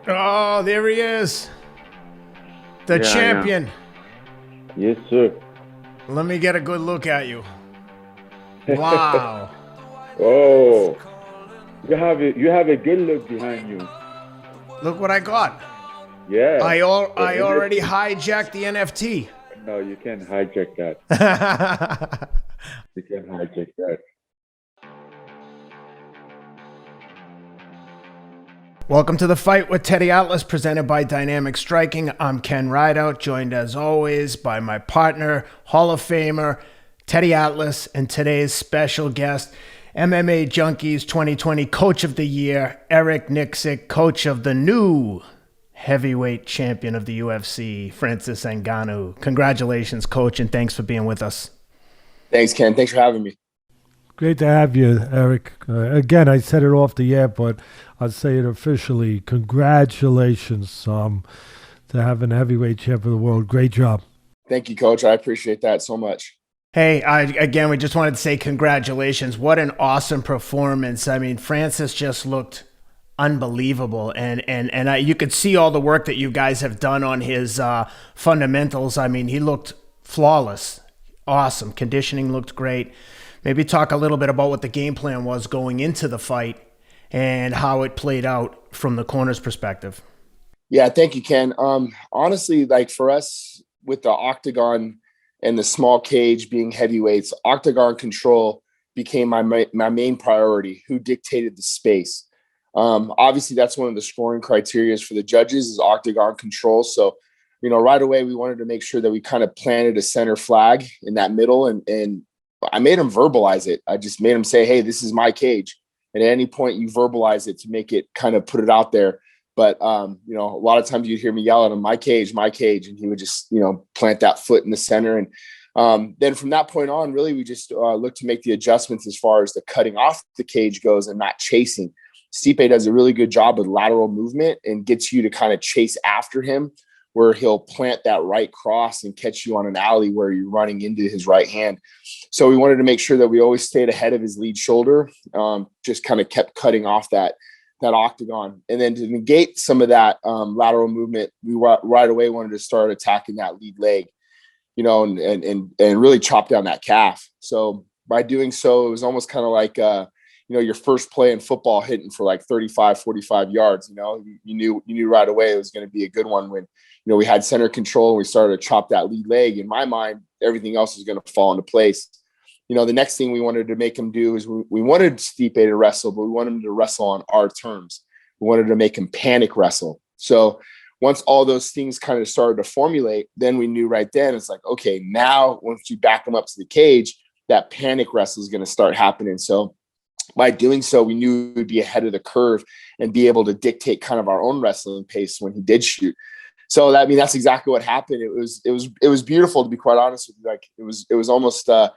Oh, there he is. The champion. Yes, sir. Let me get a good look at you. Wow. Oh, you have a good look behind you. Look what I got. Yeah. I already hijacked the NFT. No, you can't hijack that. You can't hijack that. Welcome to The Fight with Teddy Atlas, presented by Dynamic Striking. I'm Ken Rideout, joined as always by my partner, Hall of Famer, Teddy Atlas, and today's special guest, MMA Junkies 2020 Coach of the Year, Eric Nicksick, coach of the new heavyweight champion of the UFC, Francis Ngannou. Congratulations, coach, and thanks for being with us. Thanks, Ken. Thanks for having me. Great to have you, Eric. Again, I said it off the air, but I'll say it officially. Congratulations to having a heavyweight champ of the world. Great job. Thank you, Coach. I appreciate that so much. Hey, we just wanted to say congratulations. What an awesome performance. I mean, Francis just looked unbelievable, and you could see all the work that you guys have done on his fundamentals. I mean, he looked flawless. Awesome. Conditioning looked great. Maybe talk a little bit about what the game plan was going into the fight and how it played out from the corner's perspective. Yeah, thank you, Ken. Honestly, like for us with the octagon and the small cage being heavyweights, octagon control became my main priority. Who dictated the space? Obviously, that's one of the scoring criteria for the judges is octagon control. So, right away we wanted to make sure that we kind of planted a center flag in that middle, and I made him verbalize it. I just made him say, hey, this is my cage. And at any point you verbalize it to make it kind of put it out there. But, a lot of times you'd hear me yell at him, my cage. And he would just, plant that foot in the center. And then from that point on, really, we just look to make the adjustments as far as the cutting off the cage goes and not chasing. Stipe does a really good job with lateral movement and gets you to kind of chase after him, where he'll plant that right cross and catch you on an alley where you're running into his right hand. So we wanted to make sure that we always stayed ahead of his lead shoulder, just kind of kept cutting off that octagon. And then to negate some of that lateral movement, we right away wanted to start attacking that lead leg, and really chop down that calf. So by doing so, it was almost kind of like, your first play in football hitting for like 35, 45 yards, you knew right away it was going to be a good one when, we had center control and we started to chop that lead leg. In my mind, everything else is going to fall into place. The next thing we wanted to make him do is we wanted Stipe to wrestle, but we wanted him to wrestle on our terms. We wanted to make him panic wrestle. So once all those things kind of started to formulate, then we knew right then, it's like, okay, now once you back him up to the cage, that panic wrestle is going to start happening. So by doing so, we knew we'd be ahead of the curve and be able to dictate kind of our own wrestling pace when he did shoot. So that's exactly what happened. It was beautiful, to be quite honest with you. Like it was almost a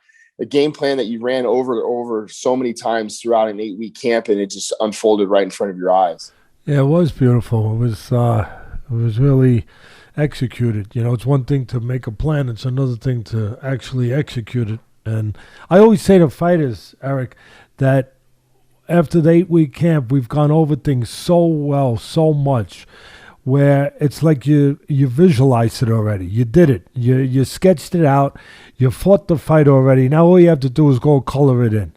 game plan that you ran over so many times throughout an 8-week camp, and it just unfolded right in front of your eyes. Yeah, it was beautiful. It was really executed. It's one thing to make a plan; it's another thing to actually execute it. And I always say to fighters, Eric, that after the 8-week camp, we've gone over things so well, so much, where it's like you visualized it already. You did it. You sketched it out. You fought the fight already. Now all you have to do is go color it in.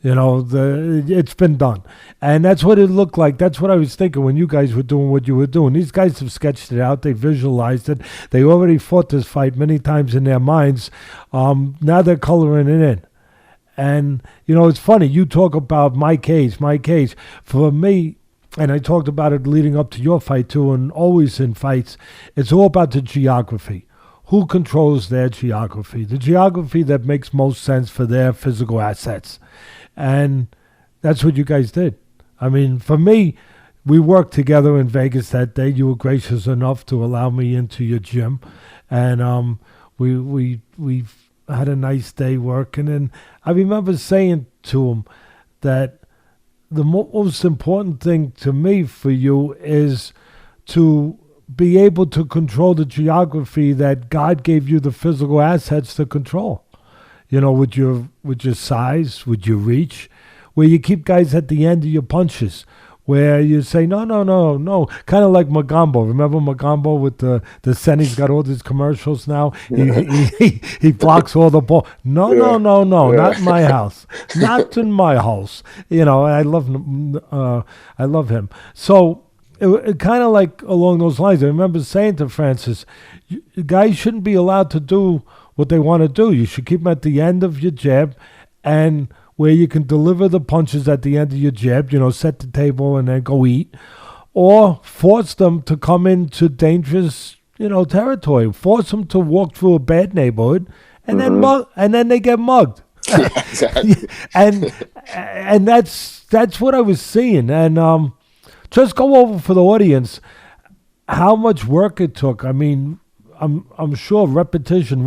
It's been done. And that's what it looked like. That's what I was thinking when you guys were doing what you were doing. These guys have sketched it out. They visualized it. They already fought this fight many times in their minds. Now they're coloring it in. And, it's funny. You talk about my cage. For me, and I talked about it leading up to your fight too, and always in fights, it's all about the geography. Who controls their geography? The geography that makes most sense for their physical assets. And that's what you guys did. I mean, for me, we worked together in Vegas that day. You were gracious enough to allow me into your gym. And we had a nice day working. And I remember saying to him that the most important thing to me for you is to be able to control the geography that God gave you the physical assets to control. With your size, with your reach, where you keep guys at the end of your punches, where you say, no, kind of like Magambo. Remember Magambo with the Senni's got all these commercials now? He blocks all the ball. No, not in my house. Not in my house. I love him. So it kind of like along those lines. I remember saying to Francis, guys shouldn't be allowed to do what they want to do. You should keep them at the end of your jab, and where you can deliver the punches at the end of your jab, set the table and then go eat, or force them to come into dangerous, territory. Force them to walk through a bad neighborhood, and then they get mugged. Yeah, exactly. and that's what I was seeing. And just go over for the audience how much work it took. I mean, I'm sure repetition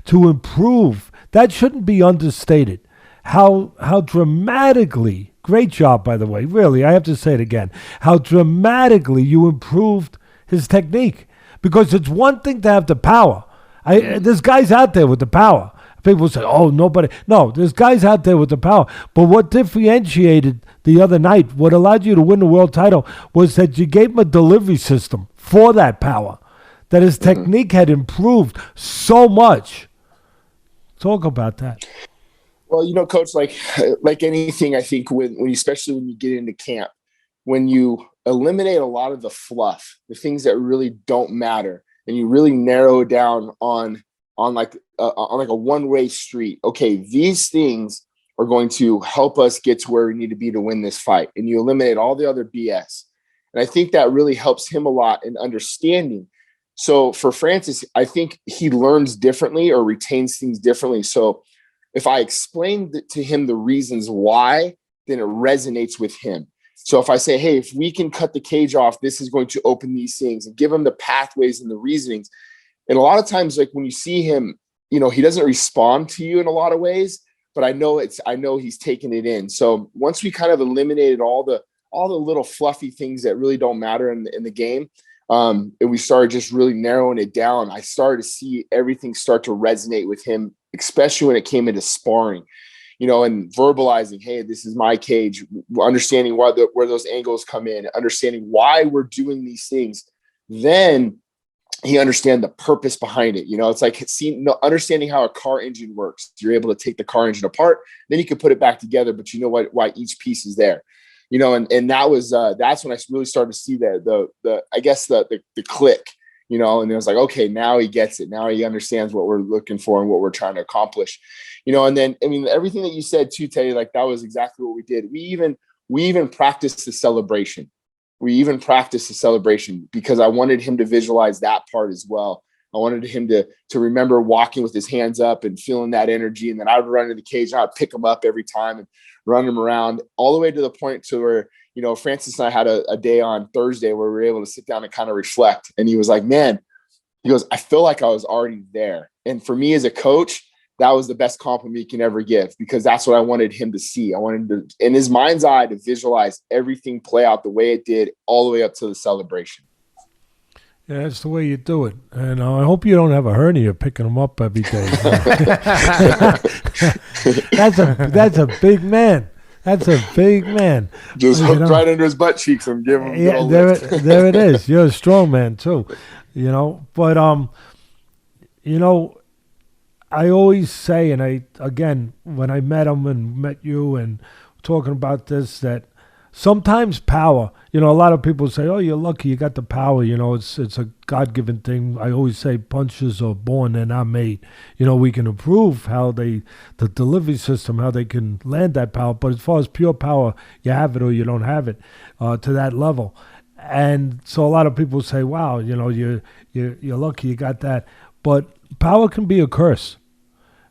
to improve. That shouldn't be understated. How dramatically, great job, by the way, really, I have to say it again, how dramatically you improved his technique. Because it's one thing to have the power. There's guys out there with the power. People say, oh, nobody. No, there's guys out there with the power. But what differentiated the other night, what allowed you to win the world title, was that you gave him a delivery system for that power, that his technique had improved so much. Talk about that. Well, Coach, like anything, I think especially when you get into camp, when you eliminate a lot of the fluff, the things that really don't matter, and you really narrow it down on like a one-way street. Okay, these things are going to help us get to where we need to be to win this fight, and you eliminate all the other BS. And I think that really helps him a lot in understanding. So for Francis, I think he learns differently or retains things differently. So if I explain to him the reasons why, then it resonates with him. So if I say, hey, if we can cut the cage off, this is going to open these things, and give him the pathways and the reasonings. And a lot of times, like when you see him, he doesn't respond to you in a lot of ways, but I know he's taking it in. So once we kind of eliminated all the little fluffy things that really don't matter in the game, and we started just really narrowing it down, I started to see everything start to resonate with him, especially when it came into sparring, and verbalizing, hey, this is my cage, understanding where those angles come in, understanding why we're doing these things. Then he understand the purpose behind it. It's like understanding how a car engine works. You're able to take the car engine apart, then you can put it back together, but you know why each piece is there. And that was that's when I really started to see the click, and it was like, okay, now he gets it. Now he understands what we're looking for and what we're trying to accomplish, and then, I mean, everything that you said too, Teddy, like that was exactly what we did. We even practiced the celebration. Because I wanted him to visualize that part as well. I wanted him to remember walking with his hands up and feeling that energy. And then I would run to the cage and I would pick him up every time and run him around all the way to the point to where, Francis and I had a day on Thursday where we were able to sit down and kind of reflect. And he was like, man, he goes, I feel like I was already there. And for me as a coach, that was the best compliment you can ever give, because that's what I wanted him to see. I wanted him to, in his mind's eye, to visualize everything play out the way it did all the way up to the celebration. Yeah, that's the way you do it. And I hope you don't have a hernia picking him up every day. That's a big man. That's a big man. Just hooked right under his butt cheeks and give him a little lift. There it is. You're a strong man too, But I always say, and when I met him and met you and talking about this, that sometimes power, a lot of people say, oh, you're lucky you got the power, it's a God-given thing. I always say punches are born, they're not made. We can improve the delivery system, how they can land that power. But as far as pure power, you have it or you don't have it to that level. And so a lot of people say, wow, you're lucky you got that. But power can be a curse.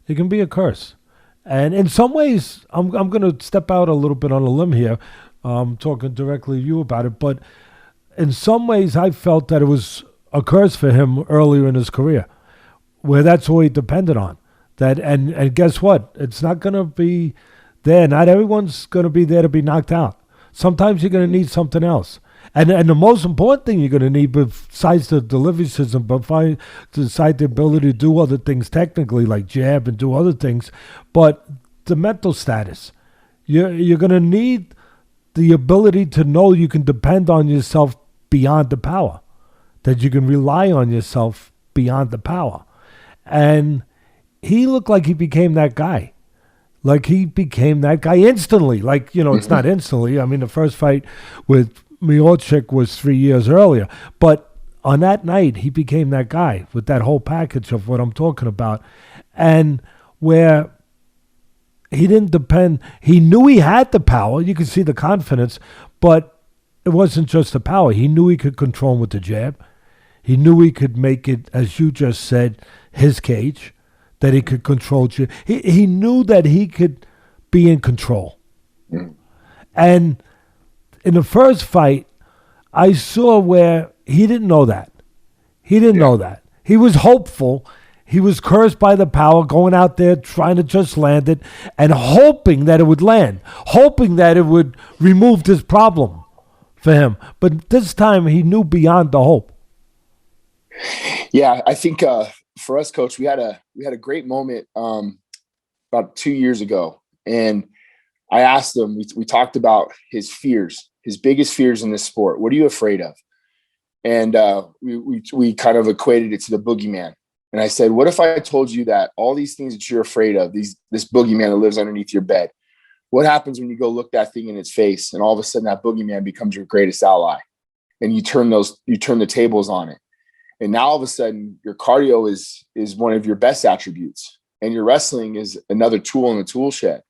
It can be a curse. And in some ways, I'm going to step out a little bit on a limb here, talking directly to you about it. But in some ways, I felt that it was a curse for him earlier in his career, where that's all he depended on. And guess what? It's not going to be there. Not everyone's going to be there to be knocked out. Sometimes you're going to need something else. And the most important thing you're going to need, besides the delivery system, besides the ability to do other things technically, like jab and do other things, but the mental status. You're going to need the ability to know you can depend on yourself beyond the power, that you can rely on yourself beyond the power. And he looked like he became that guy. Like he became that guy instantly. Like, it's not instantly. I mean, the first fight with Miocic was 3 years earlier. But on that night, he became that guy with that whole package of what I'm talking about. And where he didn't depend, he knew he had the power. You could see the confidence, but it wasn't just the power. He knew he could control him with the jab. He knew he could make it, as you just said, his cage, that he could control. He knew that he could be in control. And in the first fight, I saw where he didn't know that. He didn't know that. He was hopeful. He was cursed by the power, going out there trying to just land it and hoping that it would land, hoping that it would remove this problem for him. But this time he knew beyond the hope. Yeah, I think for us, Coach, we had a great moment about 2 years ago, and I asked him. We talked about his fears, his biggest fears in this sport. What are you afraid of? And we kind of equated it to the boogeyman. And I said, what if I told you that all these things that you're afraid of, this boogeyman that lives underneath your bed, what happens when you go look that thing in its face, and all of a sudden that boogeyman becomes your greatest ally, and you turn the tables on it. And now all of a sudden your cardio is one of your best attributes, and your wrestling is another tool in the tool shed.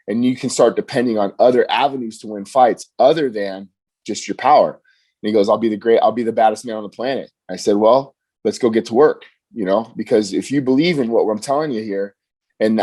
And you can start depending on other avenues to win fights other than just your power. And he goes, I'll be the baddest man on the planet. I said, well, let's go get to work, because if you believe in what I'm telling you here, and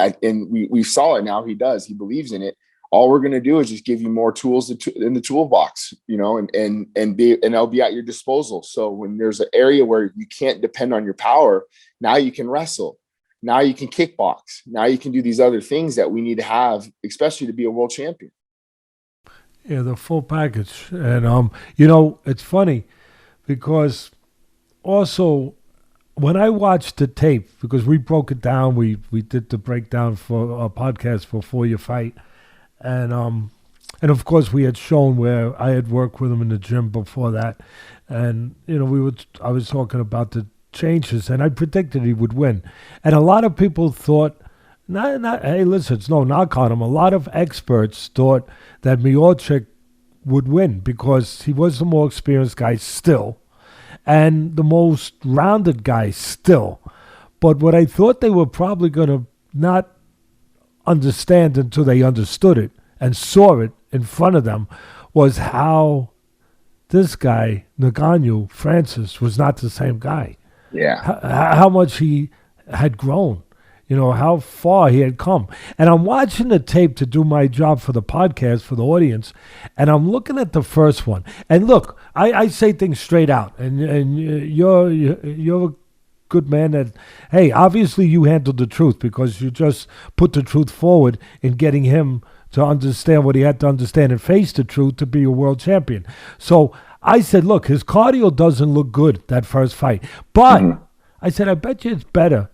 we saw it now, he believes in it. All we're going to do is just give you more tools in the toolbox, and they'll be at your disposal. So when there's an area where you can't depend on your power, now you can wrestle. Now you can kickbox. Now you can do these other things that we need to have, especially to be a world champion. Yeah, the full package. And, it's funny because also when I watched the tape, because we broke it down, we did the breakdown for a podcast before your fight. And of course we had shown where I had worked with him in the gym before that. And, I was talking about the changes, and I predicted he would win. And a lot of people thought, hey, listen, it's no knock on him. A lot of experts thought that Miocic would win because he was the more experienced guy still and the most rounded guy still. But what I thought they were probably going to not understand until they understood it and saw it in front of them was how this guy, Ngannou, Francis, was not the same guy. Yeah. How much he had grown, how far he had come. And I'm watching the tape to do my job for the podcast, for the audience, and I'm looking at the first one. And look, I say things straight out, and you're a good man that, hey, obviously you handled the truth because you just put the truth forward in getting him to understand what he had to understand and face the truth to be a world champion. So I said, look, his cardio doesn't look good, that first fight. But I said, I bet you it's better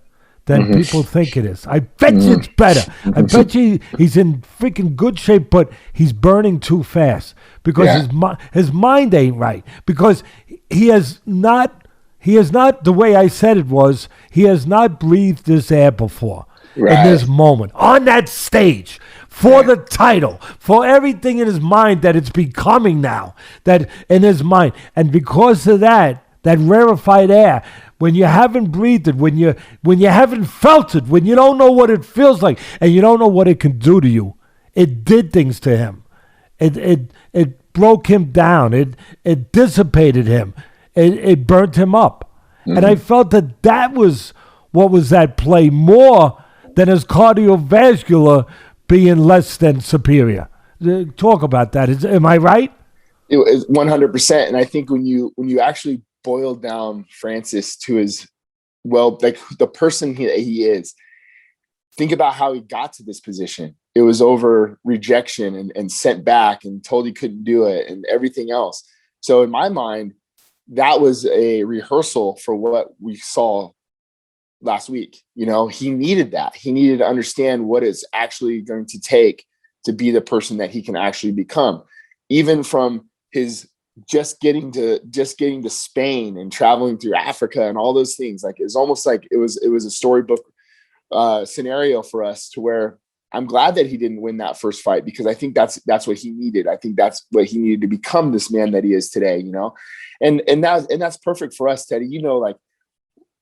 than people think it is. I bet you it's better. I bet you he's in freaking good shape, but he's burning too fast because his mind ain't right. Because he has not, the way I said it was, he has not breathed this air before. Right. In this moment, on that stage, for the title, for everything in his mind that it's becoming now, that in his mind. And because of that rarefied air, when you haven't breathed it, when you haven't felt it, when you don't know what it feels like, and you don't know what it can do to you, it did things to him. It broke him down. It dissipated him. It burnt him up. And I felt that was what was at play more than his cardiovascular being less than superior. Talk about that. Am I right? It was 100%. And I think when you actually boil down Francis to his, like the person he is, think about how he got to this position. It was over rejection and sent back and told he couldn't do it and everything else. So in my mind, that was a rehearsal for what we saw last week. He needed that. He needed to understand what it's actually going to take to be the person that he can actually become. even from his just getting to Spain and traveling through Africa and all those things. Like, it's almost like it was a storybook scenario for us, to where I'm glad that he didn't win that first fight, because I think that's what he needed. I think that's what he needed to become this man that he is today, you know? And that's perfect for us, Teddy. You know, like,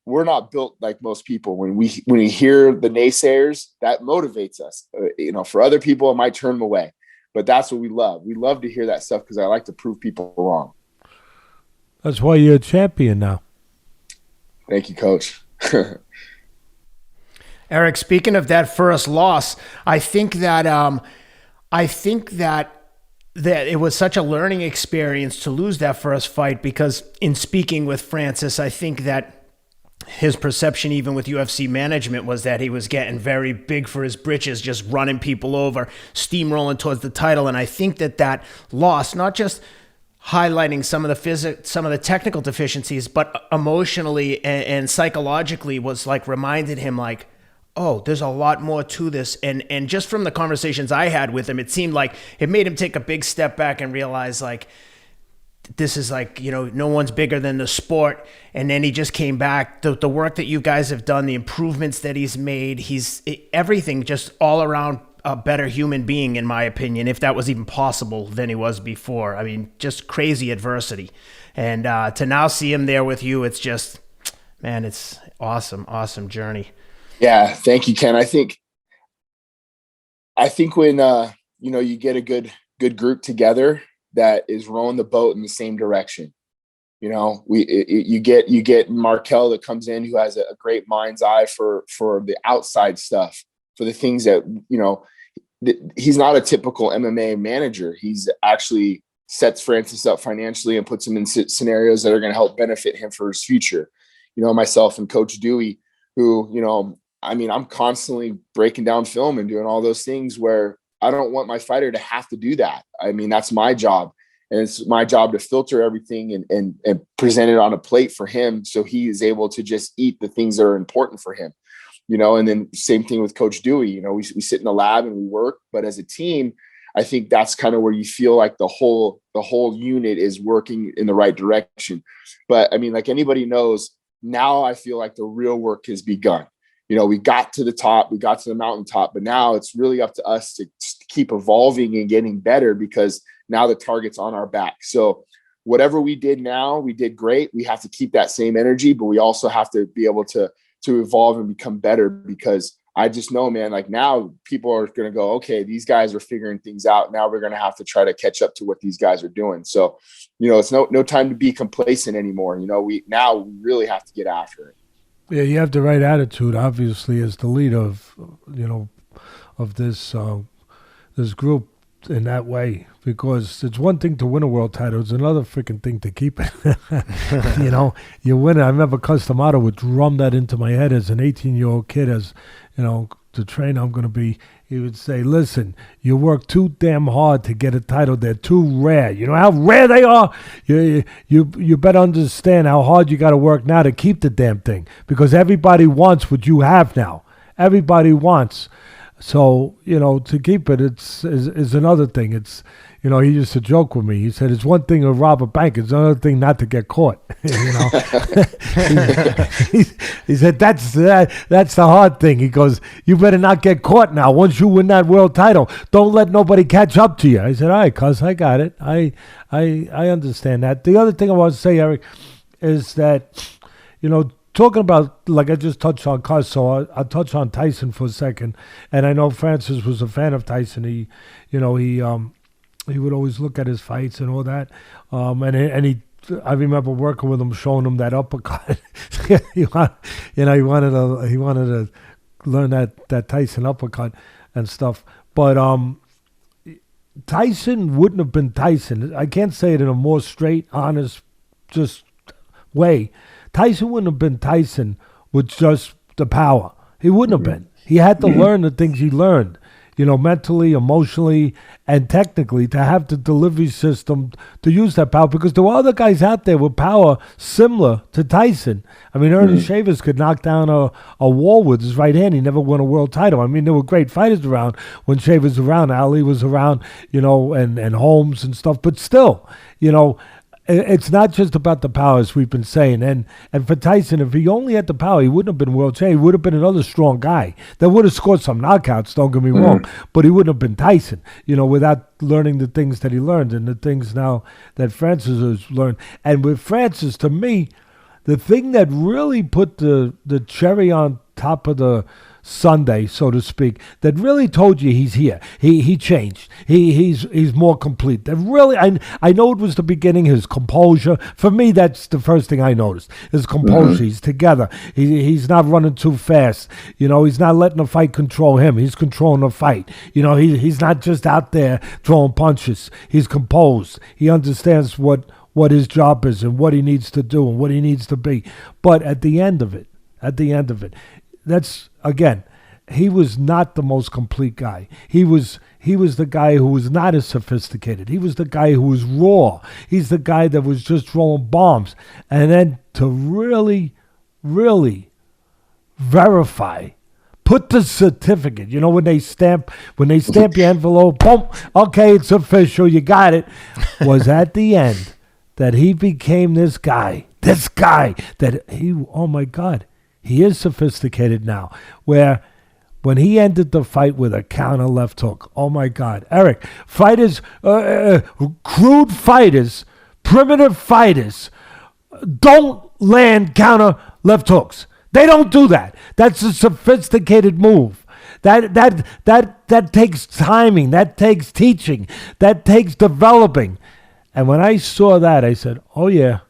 we're not built like most people. When we hear the naysayers, that motivates us. You know, for other people, it might turn them away, but that's what we love. We love to hear that stuff, because I like to prove people wrong. That's why you're a champion now. Thank you, Coach. Eric, speaking of that first loss, I think that it was such a learning experience to lose that first fight, because in speaking with Francis, I think that his perception, even with UFC management, was that he was getting very big for his britches, just running people over, steamrolling towards the title. And I think that loss, not just highlighting some of the technical deficiencies, but emotionally and psychologically, was like, reminded him, like, oh, there's a lot more to this. And just from the conversations I had with him, it seemed like it made him take a big step back and realize, like, this is like, you know, no one's bigger than the sport. And then he just came back. The work that you guys have done, the improvements that he's made, everything just all around a better human being, in my opinion, if that was even possible, than he was before. I mean, just crazy adversity. And to now see him there with you, it's just, man, it's awesome journey. Yeah, thank you, Ken. I think when you know, you get a good group together that is rowing the boat in the same direction. You know, you get Marquel that comes in, who has a great mind's eye for the outside stuff, for the things that, you know, he's not a typical MMA manager. He's actually sets Francis up financially and puts him in scenarios that are going to help benefit him for his future. You know, myself and Coach Dewey, who, you know, I mean, I'm constantly breaking down film and doing all those things where I don't want my fighter to have to do that. I mean, that's my job. And it's my job to filter everything and present it on a plate for him, so he is able to just eat the things that are important for him, you know. And then same thing with Coach Dewey. You know, we sit in the lab and we work, but as a team, I think that's kind of where you feel like the whole unit is working in the right direction. But I mean, like anybody knows, now I feel like the real work has begun. You know, we got to the top, we got to the mountaintop, but now it's really up to us to keep evolving and getting better, because now the target's on our back. So whatever we did now, we did great. We have to keep that same energy, but we also have to be able to evolve and become better, because I just know, man, like now people are going to go, okay, these guys are figuring things out. Now we're going to have to try to catch up to what these guys are doing. So, you know, it's no time to be complacent anymore. You know, we really have to get after it. Yeah, you have the right attitude, obviously, as the leader of, you know, of this group in that way, because it's one thing to win a world title, it's another freaking thing to keep it. You know, you win it. I remember Customato would drum that into my head as an 18-year-old kid, as, you know, the trainer I'm going to be. He would say, listen, you work too damn hard to get a title. They're too rare. You know how rare they are? You better understand how hard you got to work now to keep the damn thing, because everybody wants what you have now. Everybody wants. So, you know, to keep it, is another thing. It's, you know, he used to joke with me. He said, it's one thing to rob a bank. It's another thing not to get caught. You know, he said, that's the hard thing. He goes, you better not get caught now. Once you win that world title, don't let nobody catch up to you. I said, all right, cuz, I got it. I understand that. The other thing I want to say, Eric, is that, you know, talking about, like I just touched on Cus, so I'll touch on Tyson for a second. And I know Francis was a fan of Tyson. He would always look at his fights and all that. I remember working with him, showing him that uppercut. he wanted to learn that Tyson uppercut and stuff. But Tyson wouldn't have been Tyson. I can't say it in a more straight, honest, just way. Tyson wouldn't have been Tyson with just the power. He wouldn't have been. He had to learn the things he learned. mentally, emotionally, and technically to have the delivery system to use that power, because there were other guys out there with power similar to Tyson. I mean, Ernest Shavers could knock down a wall with his right hand. He never won a world title. I mean, there were great fighters around when Shavers was around. Ali was around, and Holmes and stuff. But still, it's not just about the power, as we've been saying. And for Tyson, if he only had the power, he wouldn't have been world champion. He would have been another strong guy that would have scored some knockouts, don't get me wrong. But he wouldn't have been Tyson, without learning the things that he learned and the things now that Francis has learned. And with Francis, to me, the thing that really put the cherry on top of the Sunday, so to speak, that really told you he's here. He changed. He's more complete. That really, I know it was the beginning. His composure. For me, that's the first thing I noticed. His composure. He's together. He's not running too fast. He's not letting the fight control him. He's controlling the fight. He's not just out there throwing punches. He's composed. He understands what his job is and what he needs to do and what he needs to be. But at the end of it, that's, again, he was not the most complete guy. He was the guy who was not as sophisticated. He was the guy who was raw. He's the guy that was just throwing bombs. And then to really, really verify, put the certificate, when they stamp your envelope, boom, okay, it's official, you got it, was at the end that he became this guy that oh my God, he is sophisticated now, where when he ended the fight with a counter left hook, oh my God, Eric, fighters, crude fighters, primitive fighters don't land counter left hooks. They don't do that. That's a sophisticated move. That takes timing, that takes teaching, that takes developing. And when I saw that, I said, oh yeah,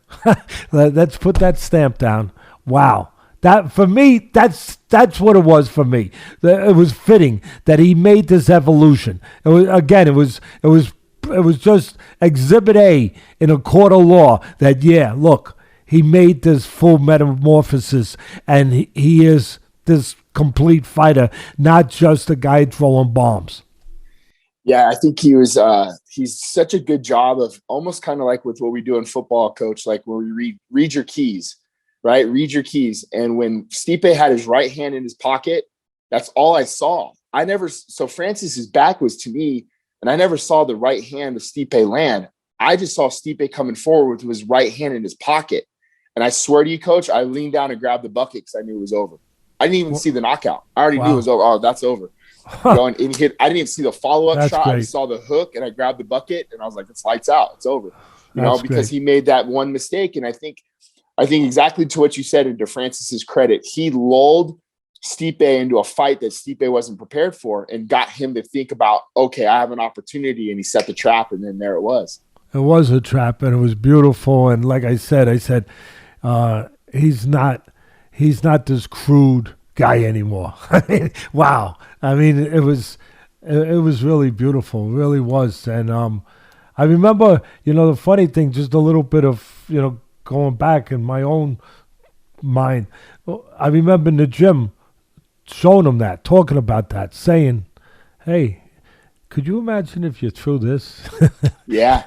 let's put that stamp down. Wow. That, for me, that's what it was for me. It was fitting that he made this evolution. It was just Exhibit A in a court of law that, yeah, look, he made this full metamorphosis, and he is this complete fighter, not just a guy throwing bombs. Yeah, I think he's such a good job of almost kind of like with what we do in football, coach, like when we read your keys, right? Read your keys. And when Stipe had his right hand in his pocket, that's all I saw. So Francis's back was to me, and I never saw the right hand of Stipe land. I just saw Stipe coming forward with his right hand in his pocket. And I swear to you, coach, I leaned down and grabbed the bucket because I knew it was over. I didn't even see the knockout. I already knew it was over. Oh, that's over. And I didn't even see the follow-up shot. Great. I just saw the hook, and I grabbed the bucket, and I was like, it's lights out. It's over. Because he made that one mistake. And I think exactly to what you said, and to Francis's credit, he lulled Stipe into a fight that Stipe wasn't prepared for and got him to think about, okay, I have an opportunity, and he set the trap, and then there it was. It was a trap, and it was beautiful. And like I said, he's not this crude guy anymore. I mean, wow. I mean, it was really beautiful. It really was. And I remember, the funny thing, just a little bit of, going back in my own mind, I remember in the gym showing him that, talking about that, saying, hey, could you imagine if you threw this? Yeah.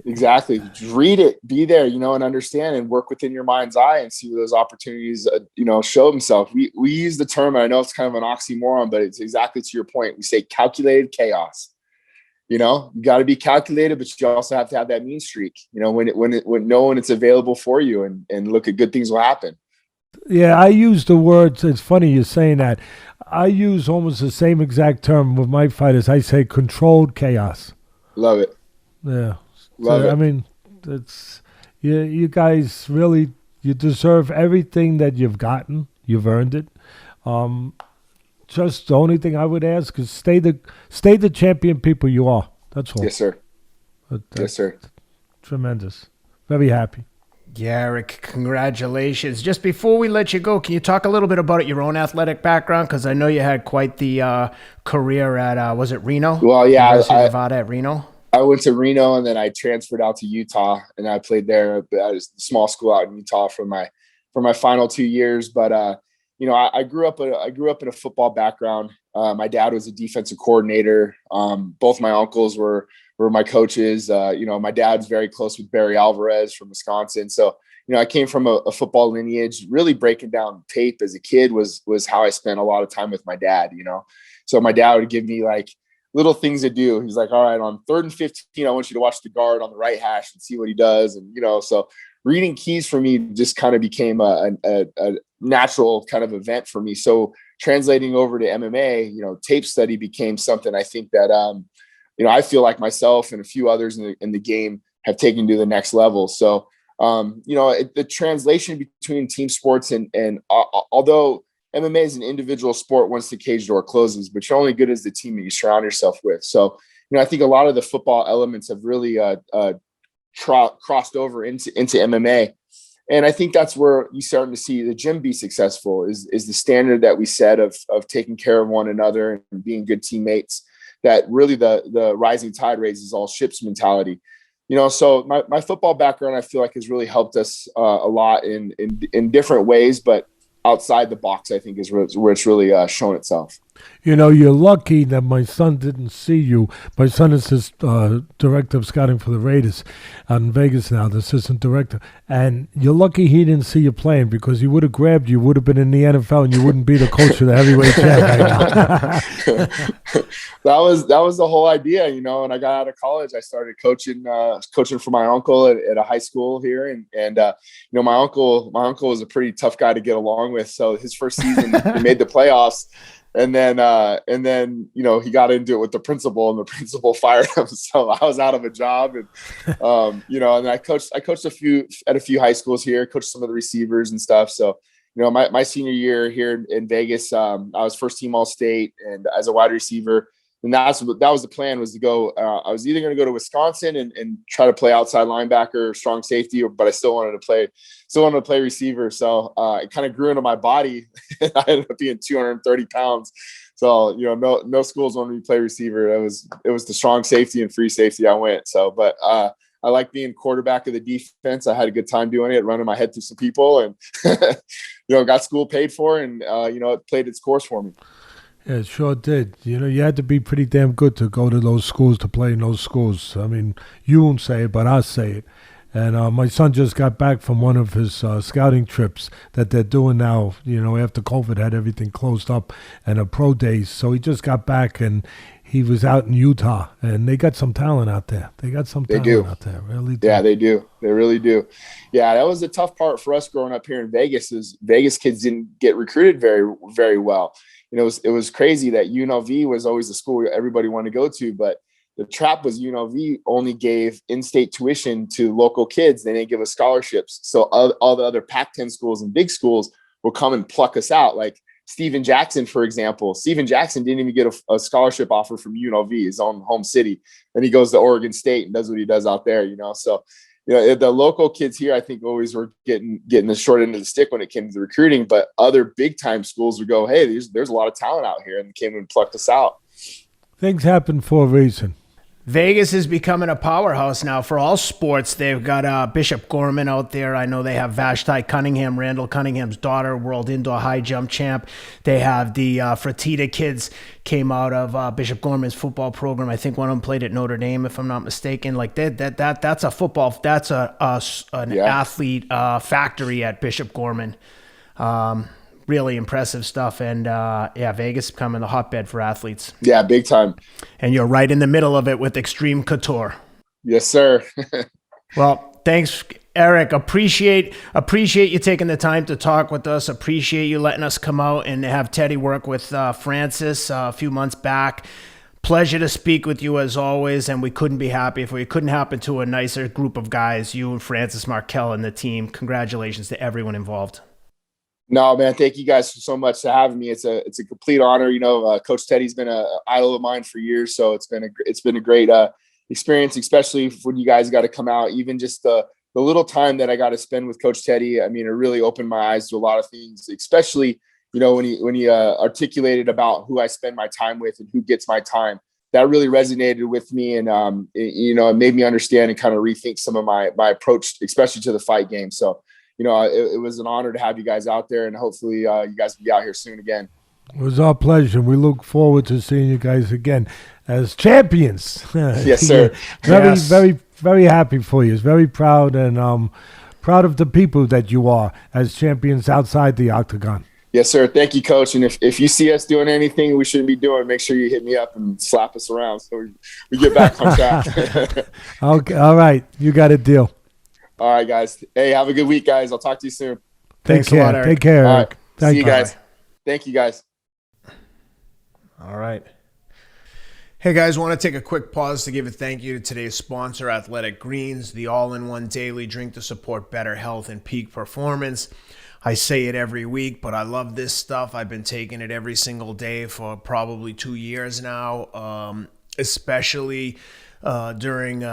Exactly. Just read it, be there, and understand and work within your mind's eye and see where those opportunities, show themselves. We use the term, and I know it's kind of an oxymoron, but it's exactly to your point. We say calculated chaos. You got to be calculated, but you also have to have that mean streak, when it's available for you, and look at good things will happen. Yeah, I use the words. It's funny you're saying that. I use almost the same exact term with my fighters. I say controlled chaos. Love it. Yeah. Love it. I mean, it's you guys really, you deserve everything that you've gotten. You've earned it. Just the only thing I would ask is stay the champion people you are. That's all. Yes, sir. Yes, sir. Tremendous. Very happy. Yeah, Eric, congratulations. Just before we let you go, can you talk a little bit about your own athletic background? Because I know you had quite the career at, was it Reno? Well, yeah. Nevada at Reno? I went to Reno, and then I transferred out to Utah, and I played there at a small school out in Utah for my final 2 years. But I grew up in a football background. My dad was a defensive coordinator. Both my uncles were my coaches. My dad's very close with Barry Alvarez from Wisconsin. So, I came from a football lineage. Really breaking down tape as a kid was how I spent a lot of time with my dad, So my dad would give me like little things to do. He's like, all right, on 3rd and 15, I want you to watch the guard on the right hash and see what he does. And, so reading keys for me just kind of became a natural kind of event for me. So translating over to MMA, tape study became something I think that, I feel like myself and a few others in the game have taken to the next level. So, the translation between team sports and although MMA is an individual sport once the cage door closes, but you're only good as the team that you surround yourself with. So, I think a lot of the football elements have really crossed over into MMA. And I think that's where you're starting to see the gym be successful is the standard that we set of taking care of one another and being good teammates, that really the rising tide raises all ships mentality. So my football background, I feel like, has really helped us a lot in different ways, but outside the box, I think, is where it's really shown itself. You're lucky that my son didn't see you. My son is his director of scouting for the Raiders out in Vegas now, the assistant director. And you're lucky he didn't see you playing, because he would have grabbed you, would have been in the NFL, and you wouldn't be the coach of the heavyweight champ right now. That was the whole idea, and I got out of college. I started coaching for my uncle at a high school here. And my uncle was a pretty tough guy to get along with. So his first season, he made the playoffs. And then he got into it with the principal, and the principal fired him. So I was out of a job, and and I coached at a few high schools here, coached some of the receivers and stuff. So, my senior year here in Vegas, I was first team All-State, and as a wide receiver. And that was the plan, was to go. I was either going to go to Wisconsin and try to play outside linebacker, strong safety, but I still wanted to play receiver. So it kind of grew into my body. I ended up being 230 pounds. So no schools wanted me to play receiver. It was the strong safety and free safety I went. So, but I like being quarterback of the defense. I had a good time doing it, running my head through some people, and got school paid for, and it played its course for me. Yeah, it sure did. You had to be pretty damn good to go to those schools, to play in those schools. I mean, you won't say it, but I'll say it. And my son just got back from one of his scouting trips that they're doing now, after COVID had everything closed up, and pro days. So he just got back, and he was out in Utah, and they got some talent out there. They got some talent out there, really do. Yeah, they do. They really do. Yeah, that was the tough part for us growing up here in Vegas, is Vegas kids didn't get recruited very, very well. It was crazy that UNLV was always the school everybody wanted to go to, but the trap was UNLV only gave in-state tuition to local kids. They didn't give us scholarships. So all the other Pac-10 schools and big schools will come and pluck us out. Like Steven Jackson, for example. Steven Jackson didn't even get a scholarship offer from UNLV, his own home city. And he goes to Oregon State and does what he does out there, So, the local kids here, I think, always were getting the short end of the stick when it came to the recruiting. But other big-time schools would go, hey, there's a lot of talent out here, and came and plucked us out. Things happen for a reason. Vegas is becoming a powerhouse now for all sports. They've got Bishop Gorman out there. I know they have Vashti Cunningham, Randall Cunningham's daughter, world indoor high jump champ. They have the Fertitta kids came out of Bishop Gorman's football program. I think one of them played at Notre Dame, if I'm not mistaken. Like that's a football. That's an athlete factory at Bishop Gorman. Really impressive stuff. And Vegas becoming the hotbed for athletes. Yeah, big time. And you're right in the middle of it with Extreme Couture. Yes, sir. Well, thanks, Eric. Appreciate you taking the time to talk with us. Appreciate you letting us come out and have Teddy work with Francis a few months back. Pleasure to speak with you as always, and we couldn't be happy if we couldn't happen to a nicer group of guys, you and Francis, Marquel, and the team. Congratulations to everyone involved. No, man, thank you guys so much for having me. It's a complete honor. Coach Teddy's been an idol of mine for years, so it's been a great experience, especially when you guys got to come out. Even just the little time that I got to spend with Coach Teddy, I mean, it really opened my eyes to a lot of things, especially when he articulated about who I spend my time with and who gets my time. That really resonated with me, and it made me understand and kind of rethink some of my approach, especially to the fight game. So. It was an honor to have you guys out there, and hopefully you guys will be out here soon again. It was our pleasure. We look forward to seeing you guys again as champions. Yes, sir. Very, Yes. very, very happy for you. Very proud and proud of the people that you are as champions outside the octagon. Yes, sir. Thank you, Coach. And if you see us doing anything we shouldn't be doing, make sure you hit me up and slap us around so we get back on track. Okay, all right. You got a deal. All right, guys. Hey, have a good week, guys. I'll talk to you soon. Thanks Take a care. lot, Eric. Take care, All Eric. right. Thank See you guys. Thank you, guys. All right. Hey guys, want to take a quick pause to give a thank you to today's sponsor, Athletic Greens, the all-in-one daily drink to support better health and peak performance. I say it every week, but I love this stuff. I've been taking it every single day for probably 2 years now, especially during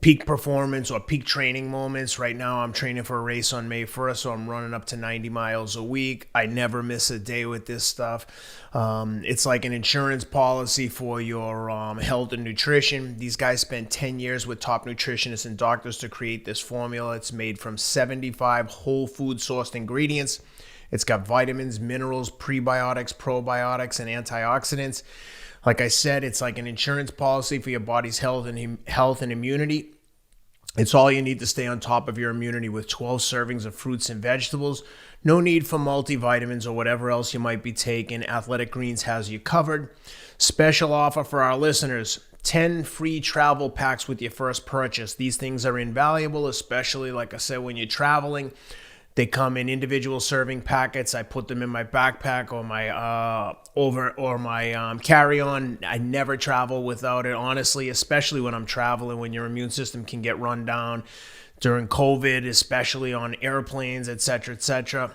peak performance or peak training moments. Right now, I'm training for a race on May 1st, so I'm running up to 90 miles a week. I never miss a day with this stuff. It's like an insurance policy for your health and nutrition. These guys spent 10 years with top nutritionists and doctors to create this formula. It's made from 75 whole food sourced ingredients. It's got vitamins, minerals, prebiotics, probiotics, and antioxidants. Like I said, it's like an insurance policy for your body's health and immunity. It's all you need to stay on top of your immunity with 12 servings of fruits and vegetables. No need for multivitamins or whatever else you might be taking. Athletic Greens has you covered. Special offer for our listeners. 10 free travel packs with your first purchase. These things are invaluable, especially, like I said, when you're traveling. They come in individual serving packets. I put them in my backpack or my carry-on. I never travel without it, honestly, especially when I'm traveling, when your immune system can get run down during COVID, especially on airplanes, etc., etc.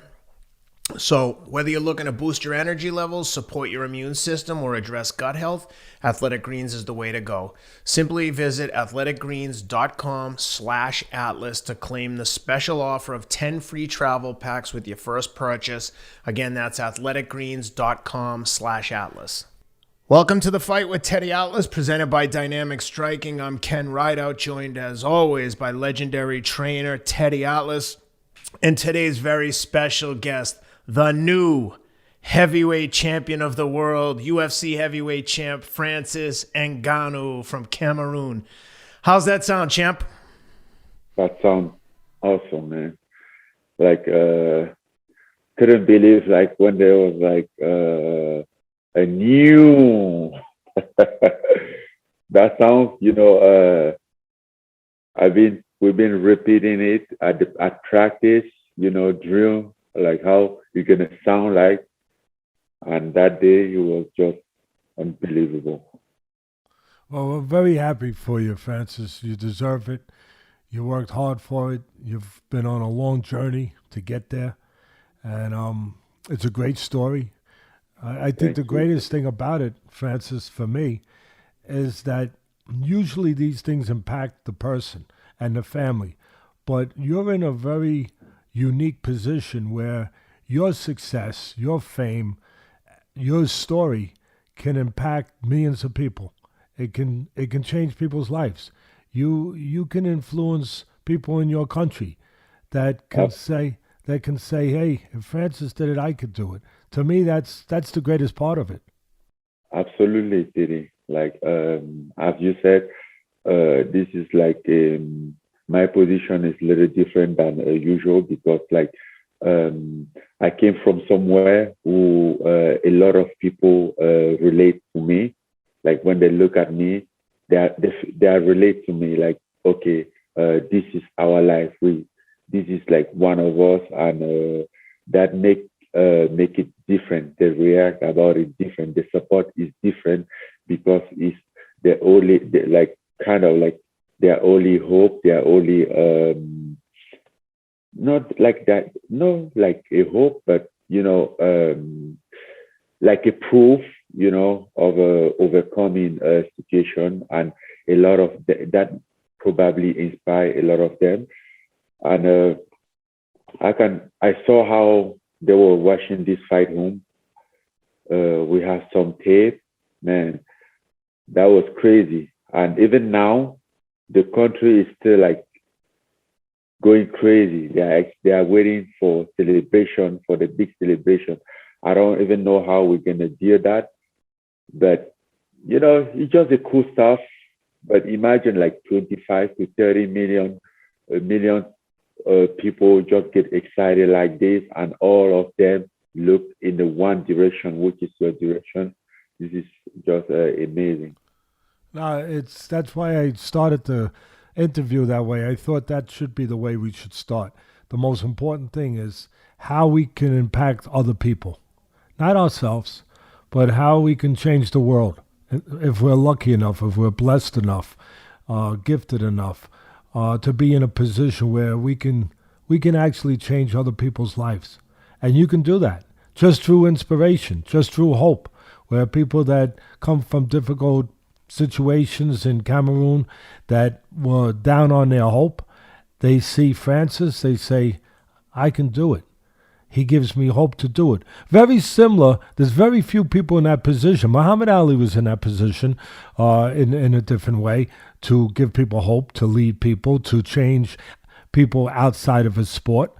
So whether you're looking to boost your energy levels, support your immune system, or address gut health, Athletic Greens is the way to go. Simply visit athleticgreens.com/atlas to claim the special offer of 10 free travel packs with your first purchase. Again, that's athleticgreens.com/atlas. Welcome to the Fight with Teddy Atlas, presented by Dynamic Striking. I'm Ken Rideout, joined as always by legendary trainer Teddy Atlas, and today's very special guest, the new heavyweight champion of the world, UFC heavyweight champ Francis Ngannou from Cameroon. How's that sound, champ? That sounds awesome, man. Like, couldn't believe like when there was like a new that sounds, we've been repeating it at practice, drill, like how you're gonna sound like, and that day it was just unbelievable. Well, we're very happy for you, Francis. You deserve it. You worked hard for it. You've been on a long journey to get there, and it's a great story. I think the greatest thing about it, Francis, for me, is that usually these things impact the person and the family, but you're in a very unique position where your success, your fame, your story can impact millions of people. It can change people's lives. You can influence people in your country that can say, hey, if Francis did it, I could do it. To me, that's the greatest part of it. Absolutely, Diddy. Like as you said, this is like my position is a little different than usual because like I came from somewhere who a lot of people relate to me. Like when they look at me, they relate to me. Like, okay, this is our life. This is like one of us, and that make it different. They react about it different. The support is different because it's the only like kind of like their only hope. Their only not like that. No, like a hope, but like a proof. Of overcoming a situation, and a lot of that probably inspire a lot of them. And I saw how they were watching this fight home. We have some tape, man. That was crazy. And even now, the country is still like going crazy. They are waiting for celebration, for the big celebration. I don't even know how we're gonna deal that. But it's just a cool stuff. But imagine like 25 to 30 million people just get excited like this, and all of them look in the one direction, which is your direction. This is just amazing. No, that's why I started the interview that way. I thought that should be the way we should start. The most important thing is how we can impact other people, not ourselves, but how we can change the world. If we're lucky enough, if we're blessed enough, gifted enough, to be in a position where we can actually change other people's lives, and you can do that just through inspiration, just through hope. Where people that come from difficult situations in Cameroon that were down on their hope, they see Francis, they say, I can do it. He gives me hope to do it. Very similar. There's very few people in that position. Muhammad Ali was in that position in a different way, to give people hope, to lead people, to change people outside of his sport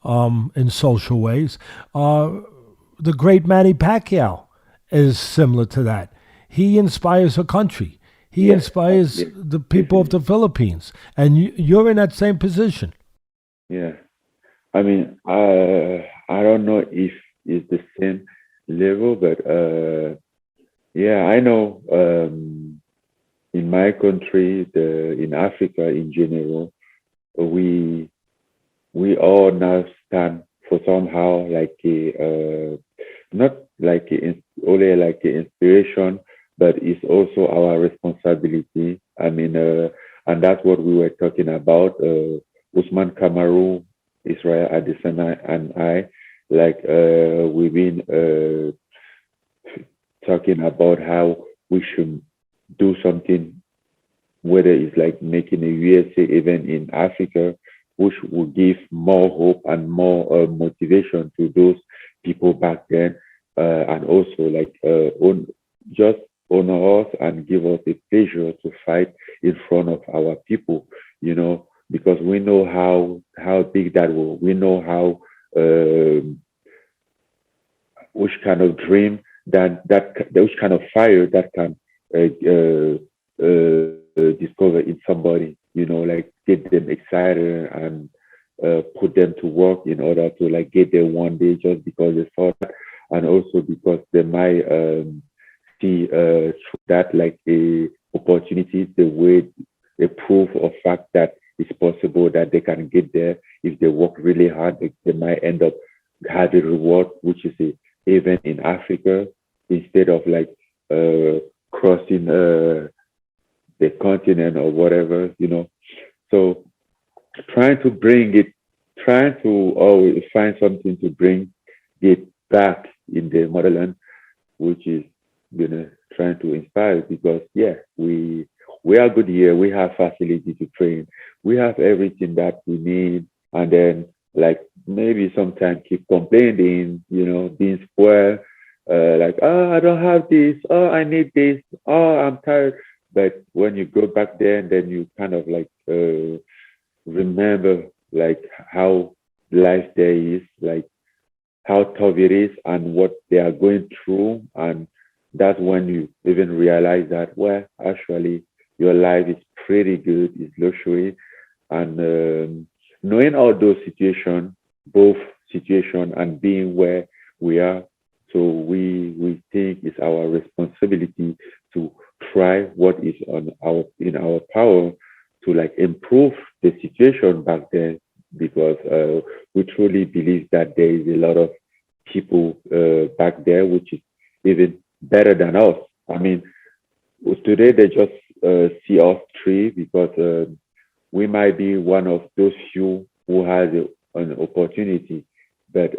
in social ways. The great Manny Pacquiao is similar to that. He inspires a country. He inspires the people of the Philippines. And you're in that same position. Yeah. I mean, I don't know if it's the same level, but yeah, I know in my country, in Africa in general, we all now stand for somehow like not like only like inspiration, but it's also our responsibility. I mean, and that's what we were talking about. Usman Kamaru, Israel Adesanya, and I, like we've been talking about how we should do something, whether it's like making a USA event in Africa, which will give more hope and more motivation to those people back then, and also like just honor us and give us a pleasure to fight in front of our people, because we know how big that will. We know how which kind of dream which kind of fire that can discover in somebody. Like get them excited and put them to work in order to like get there one day, just because they saw that, and also because they might see through that like a opportunity, the way a proof of fact that it's possible that they can get there if they work really hard. They might end up having a reward, which is a event in Africa, instead of like crossing the continent or whatever. So trying to always find something to bring it back in the motherland, which is trying to inspire, because we are good here. We have facility to train. We have everything that we need. And then like maybe sometimes keep complaining, being spoiled, like, oh, I don't have this. Oh, I need this. Oh, I'm tired. But when you go back there, then you kind of like remember like how life there is, like how tough it is and what they are going through. And that's when you even realize that, well, actually, your life is pretty good, it's luxury. And knowing all those situations, both situation and being where we are, so we think it's our responsibility to try what is in our power to like improve the situation back then, because we truly believe that there is a lot of people back there which is even better than us. I mean, today they just see us three because we might be one of those few who has an opportunity. But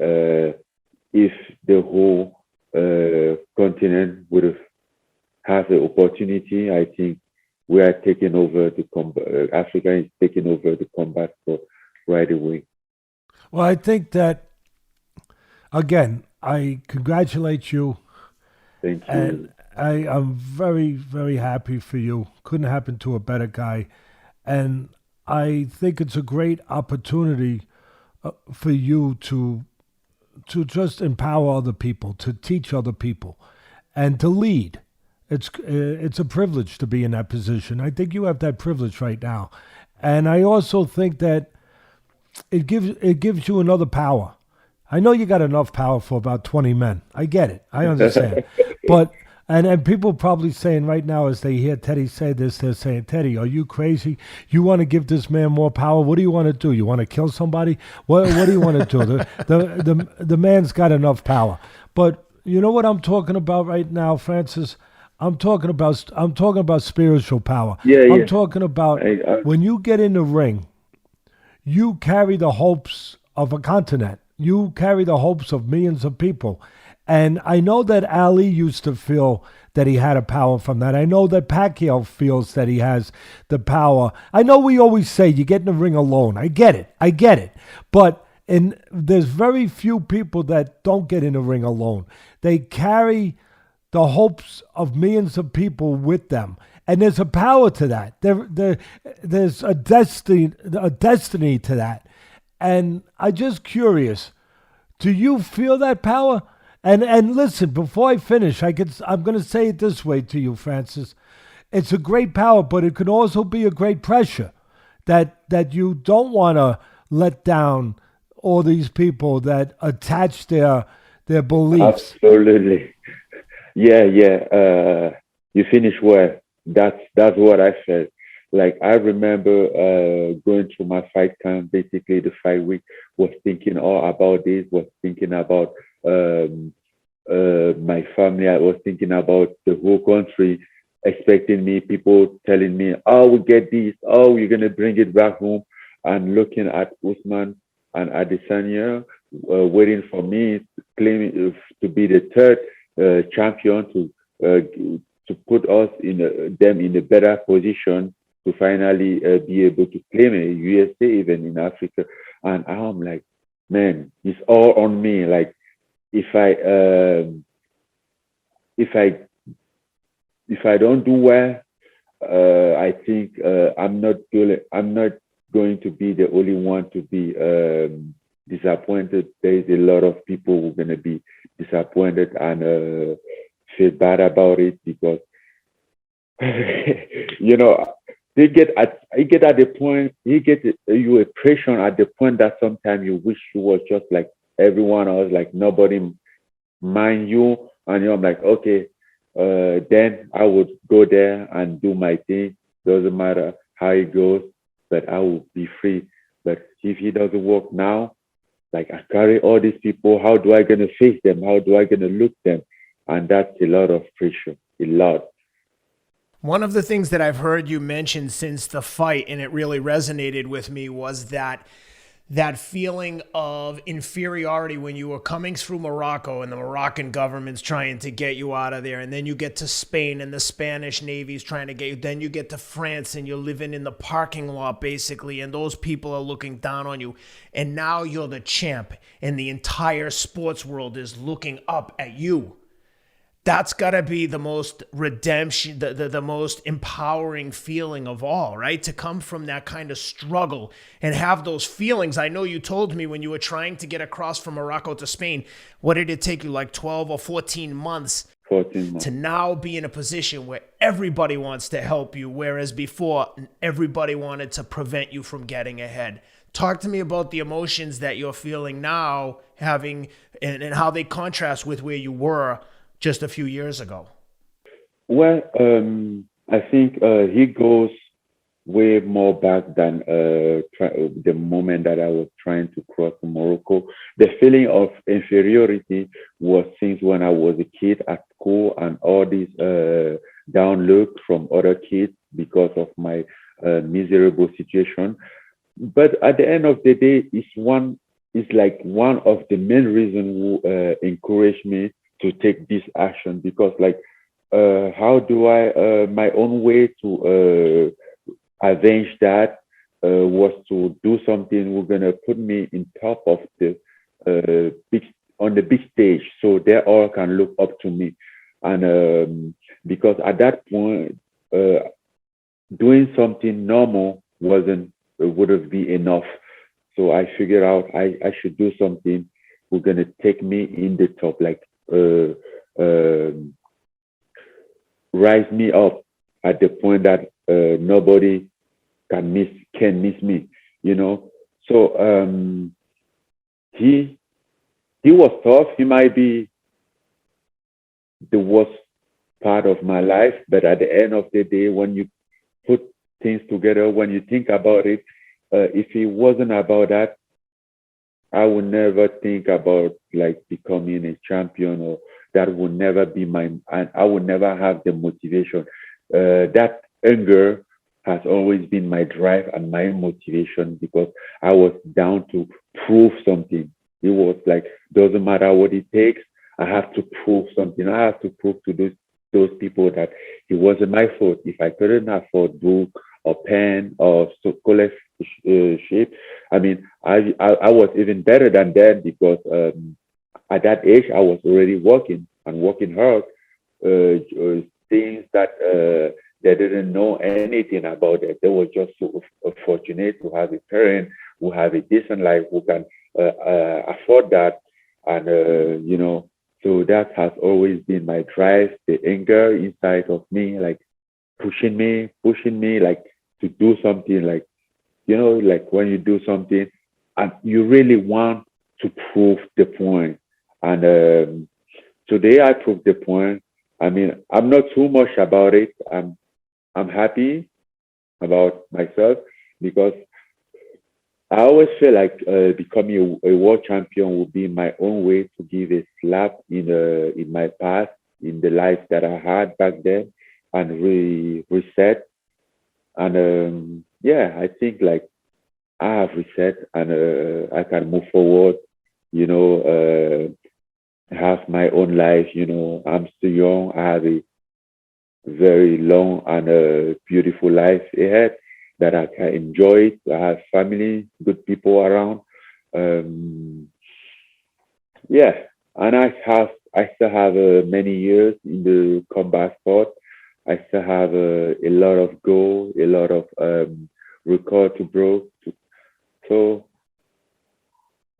if the whole continent would have the opportunity, I think we are taking over the combat. Africa is taking over the combat for right away. Well, I think that, again, I congratulate you. Thank you. And I'm very, very happy for you. Couldn't happen to a better guy. And I think it's a great opportunity for you to just empower other people, to teach other people, and to lead. It's a privilege to be in that position. I think you have that privilege right now, and I also think that it gives you another power. I know you got enough power for about 20 men. I get it. I understand. But and people probably saying right now as they hear Teddy say this, they're saying, Teddy, are you crazy? You want to give this man more power? What do you want to do? You want to kill somebody? What do you want to do? The man's got enough power. But you know what I'm talking about right now, Francis? I'm talking about spiritual power. I'm talking about when you get in the ring, you carry the hopes of a continent. You carry the hopes of millions of people. And I know that Ali used to feel that he had a power from that. I know that Pacquiao feels that he has the power. I know we always say you get in the ring alone. I get it. But there's very few people that don't get in the ring alone. They carry the hopes of millions of people with them. And there's a power to that. There's a destiny to that. And I'm just curious, do you feel that power? And listen, before I finish, I'm going to say it this way to you, Francis. It's a great power, but it can also be a great pressure that you don't want to let down all these people that attach their beliefs. Absolutely. Yeah. You finish well. That's what I felt. Like I remember going through my fight camp, basically the fight week, was thinking all about this, was thinking about my family. I was thinking about the whole country expecting me, people telling me, oh, we get this, oh, you're going to bring it back home. And looking at Usman and Adesanya, waiting for me, claiming to be the third champion, to put us them in a better position to finally be able to claim a USA, even in Africa. And I'm like, man, it's all on me. Like, if I don't do well, I think I'm not going to be the only one to be disappointed. There is a lot of people who are going to be disappointed and feel bad about it because you know you get at the point you a pressure at the point that sometimes you wish you was just like everyone else, like nobody mind you, and you're like, okay, then I would go there and do my thing. Doesn't matter how it goes, but I will be free. But if it doesn't work now, like I carry all these people, how do I gonna face them? How do I gonna look them? And that's a lot of pressure, a lot. One of the things that I've heard you mention since the fight, and it really resonated with me, was that feeling of inferiority when you were coming through Morocco and the Moroccan government's trying to get you out of there. And then you get to Spain and the Spanish Navy's trying to get you. Then you get to France and you're living in the parking lot basically. And those people are looking down on you. And now you're the champ and the entire sports world is looking up at you. That's got to be the most redemption, the most empowering feeling of all, right? To come from that kind of struggle and have those feelings. I know you told me when you were trying to get across from Morocco to Spain, what did it take you, like 12 or 14 months? 14 months. To now be in a position where everybody wants to help you, whereas before everybody wanted to prevent you from getting ahead. Talk to me about the emotions that you're feeling now, having and how they contrast with where you were just a few years ago. Well, I think he goes way more back than the moment that I was trying to cross to Morocco. The feeling of inferiority was since when I was a kid at school and all this down look from other kids because of my miserable situation. But at the end of the day, it's like one of the main reasons who encouraged me to take this action, because like how do I my own way to avenge that was to do something we're gonna put me in top of the big stage so they all can look up to me. And because at that point doing something normal wouldn't be enough, so I figured out I should do something who gonna take me in the top, like rise me up at the point that nobody can miss me, you know. So he was tough. He might be the worst part of my life, but at the end of the day, when you put things together, when you think about it, if it wasn't about that, I would never think about like becoming a champion, or that would never be and I would never have the motivation. That anger has always been my drive and my motivation, because I was down to prove something. It was like, doesn't matter what it takes, I have to prove something. I have to prove to those people that it wasn't my fault. If I couldn't afford book or pen or scholarship, I mean, I was even better than them, because at that age I was already working and working hard, things that they didn't know anything about it. They were just so fortunate to have a parent who have a decent life, who can afford that, and you know. So that has always been my drive, the anger inside of me, like pushing me, like to do something, like, you know, like when you do something and you really want to prove the point. And today I proved the point. I mean, I'm not too much about it. I'm happy about myself, because I always feel like becoming a world champion would be my own way to give a slap in my past, in the life that I had back then, and reset. And yeah, I think like I have reset, and I can move forward. You know, have my own life. You know, I'm still young. I have a very long and beautiful life ahead that I can enjoy it. I have family, good people around. Um, yeah, and I still have many years in the combat sport. I still have a lot of goal, a lot of record to break. So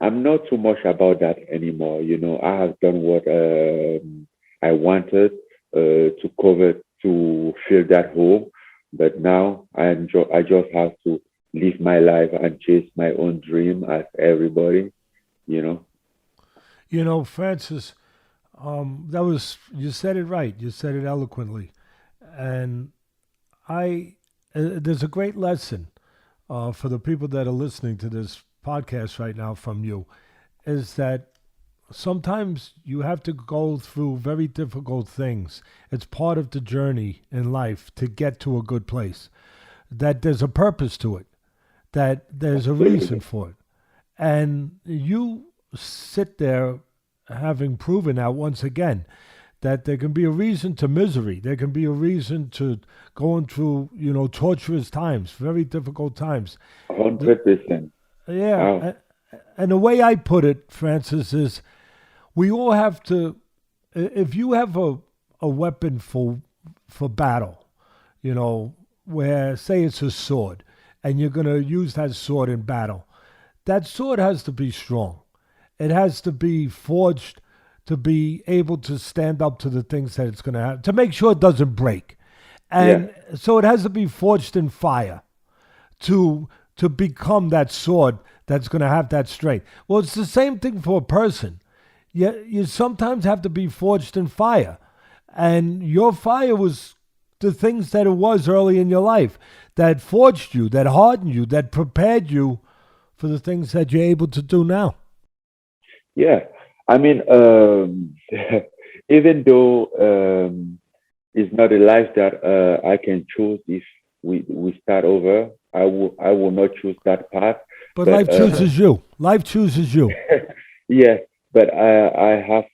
I'm not too much about that anymore. You know, I have done what I wanted to cover, to fill that hole. But now I just have to live my life and chase my own dream as everybody, you know. You know, Francis, you said it right. You said it eloquently. And there's a great lesson for the people that are listening to this podcast right now from you, is that sometimes you have to go through very difficult things. It's part of the journey in life to get to a good place. That there's a purpose to it, that there's a reason for it. And you sit there having proven out once again that there can be a reason to misery. There can be a reason to going through, torturous times, very difficult times. 100%. Yeah. Wow. And the way I put it, Francis, is we all have to, if you have a weapon for battle, where, say it's a sword, and you're going to use that sword in battle, that sword has to be strong. It has to be forged to be able to stand up to the things that it's going to have, to make sure it doesn't break. And so it has to be forged in fire to become that sword that's going to have that strength. Well, it's the same thing for a person. You sometimes have to be forged in fire. And your fire was the things that it was early in your life that forged you, that hardened you, that prepared you for the things that you're able to do now. Yeah. I mean, even though it's not a life that I can choose, if we start over, I will not choose that path. But life chooses you. Life chooses you. Yeah, but I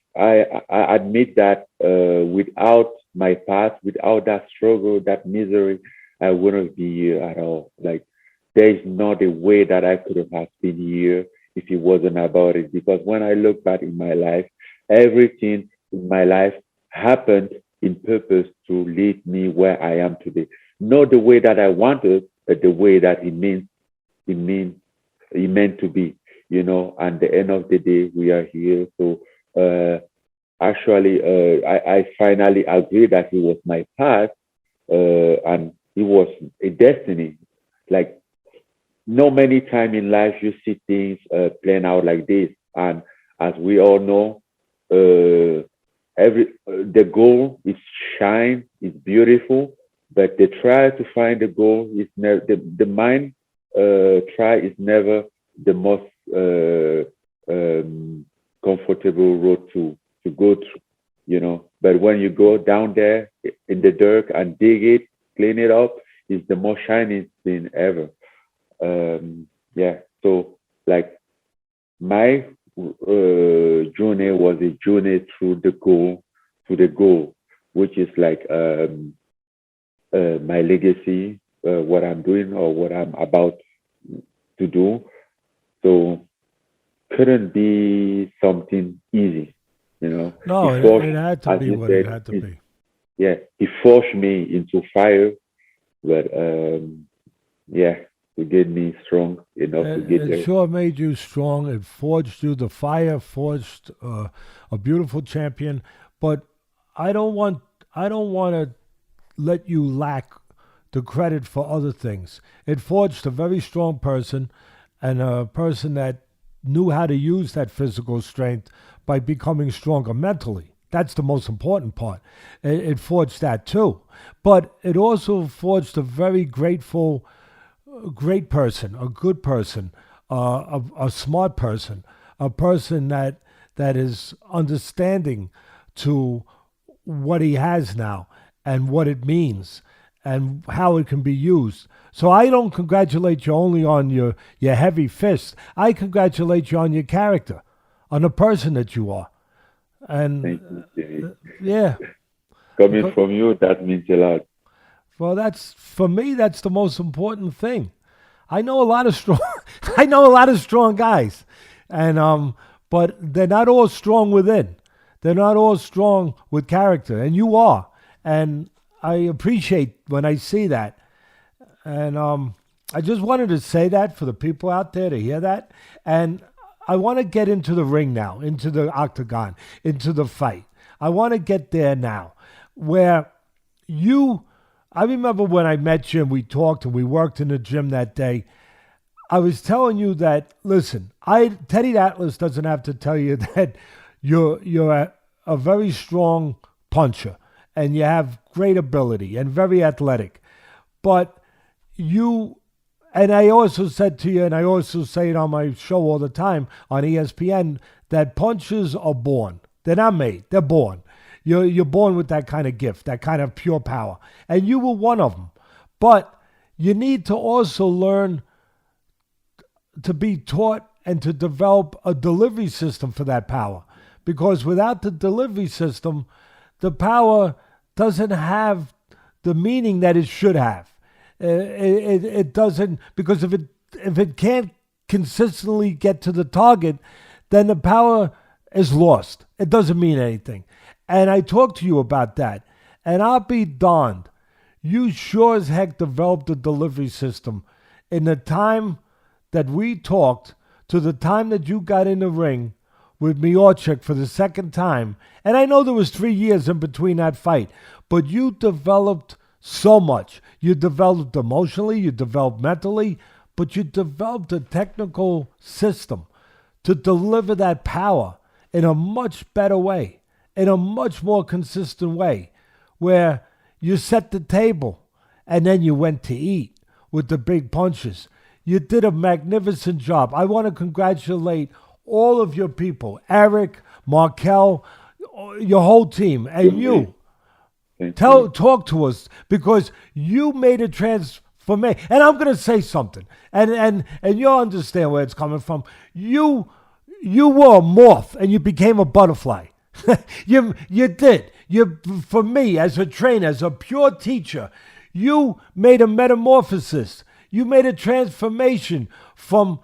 admit that without my path, without that struggle, that misery, I wouldn't be here at all. Like, there is not a way that I could have been here if it wasn't about it. Because when I look back in my life, everything in my life happened in purpose to lead me where I am today. Not the way that I wanted, but the way that it meant to be. and the end of the day, we are here. So actually, I finally agreed that it was my path, and it was a destiny. Like, not many time in life you see things playing out like this, and as we all know, the goal is shine, is beautiful, but the try to find the goal is never the mind try is never the most comfortable road to go through, But when you go down there in the dirt and dig it, clean it up, it's the most shining thing ever. Yeah. So like my journey was a journey through the goal, which is like my legacy, what I'm doing or what I'm about to do. So couldn't be something easy, No, it had to be what it had to be. Yeah, it forced me into fire, but yeah, to get me strong enough to get there. It sure made you strong. It forged you. The fire forged a beautiful champion. But I don't want to let you lack the credit for other things. It forged a very strong person, and a person that knew how to use that physical strength by becoming stronger mentally. That's the most important part. It forged that too. But it also forged a very grateful, great person, a good person, a smart person, a person that is understanding to what he has now and what it means and how it can be used. So I don't congratulate you only on your heavy fist. I congratulate you on your character, on the person that you are. And Thank you, Stevie. yeah. Coming from you, that means a lot. Well, for me, that's the most important thing. I know a lot of strong guys, and but they're not all strong within. They're not all strong with character, and you are. And I appreciate when I see that. And I just wanted to say that for the people out there to hear that. And I want to get into the ring now, into the octagon, into the fight. I want to get there now, where I remember when I met you and we talked and we worked in the gym that day. I was telling you that, listen, Teddy Atlas doesn't have to tell you that you're a very strong puncher and you have great ability and very athletic. But and I also said to you, and I also say it on my show all the time on ESPN, that punchers are born. They're not made. They're born. You're born with that kind of gift, that kind of pure power. And you were one of them. But you need to also learn to be taught and to develop a delivery system for that power. Because without the delivery system, the power doesn't have the meaning that it should have. It doesn't, because if it can't consistently get to the target, then the power is lost. It doesn't mean anything. And I talked to you about that. And I'll be darned, you sure as heck developed a delivery system in the time that we talked to the time that you got in the ring with Miocic for the second time. And I know there was 3 years in between that fight, but you developed so much. You developed emotionally, you developed mentally, but you developed a technical system to deliver that power in a much better way, in a much more consistent way, where you set the table and then you went to eat with the big punches. You did a magnificent job. I want to congratulate all of your people, Eric, Marquel, your whole team, and you. Talk to us, because you made a transformation. And I'm going to say something, and you'll understand where it's coming from. You were a moth and you became a butterfly. You did. For me, as a trainer, as a pure teacher, you made a metamorphosis. You made a transformation from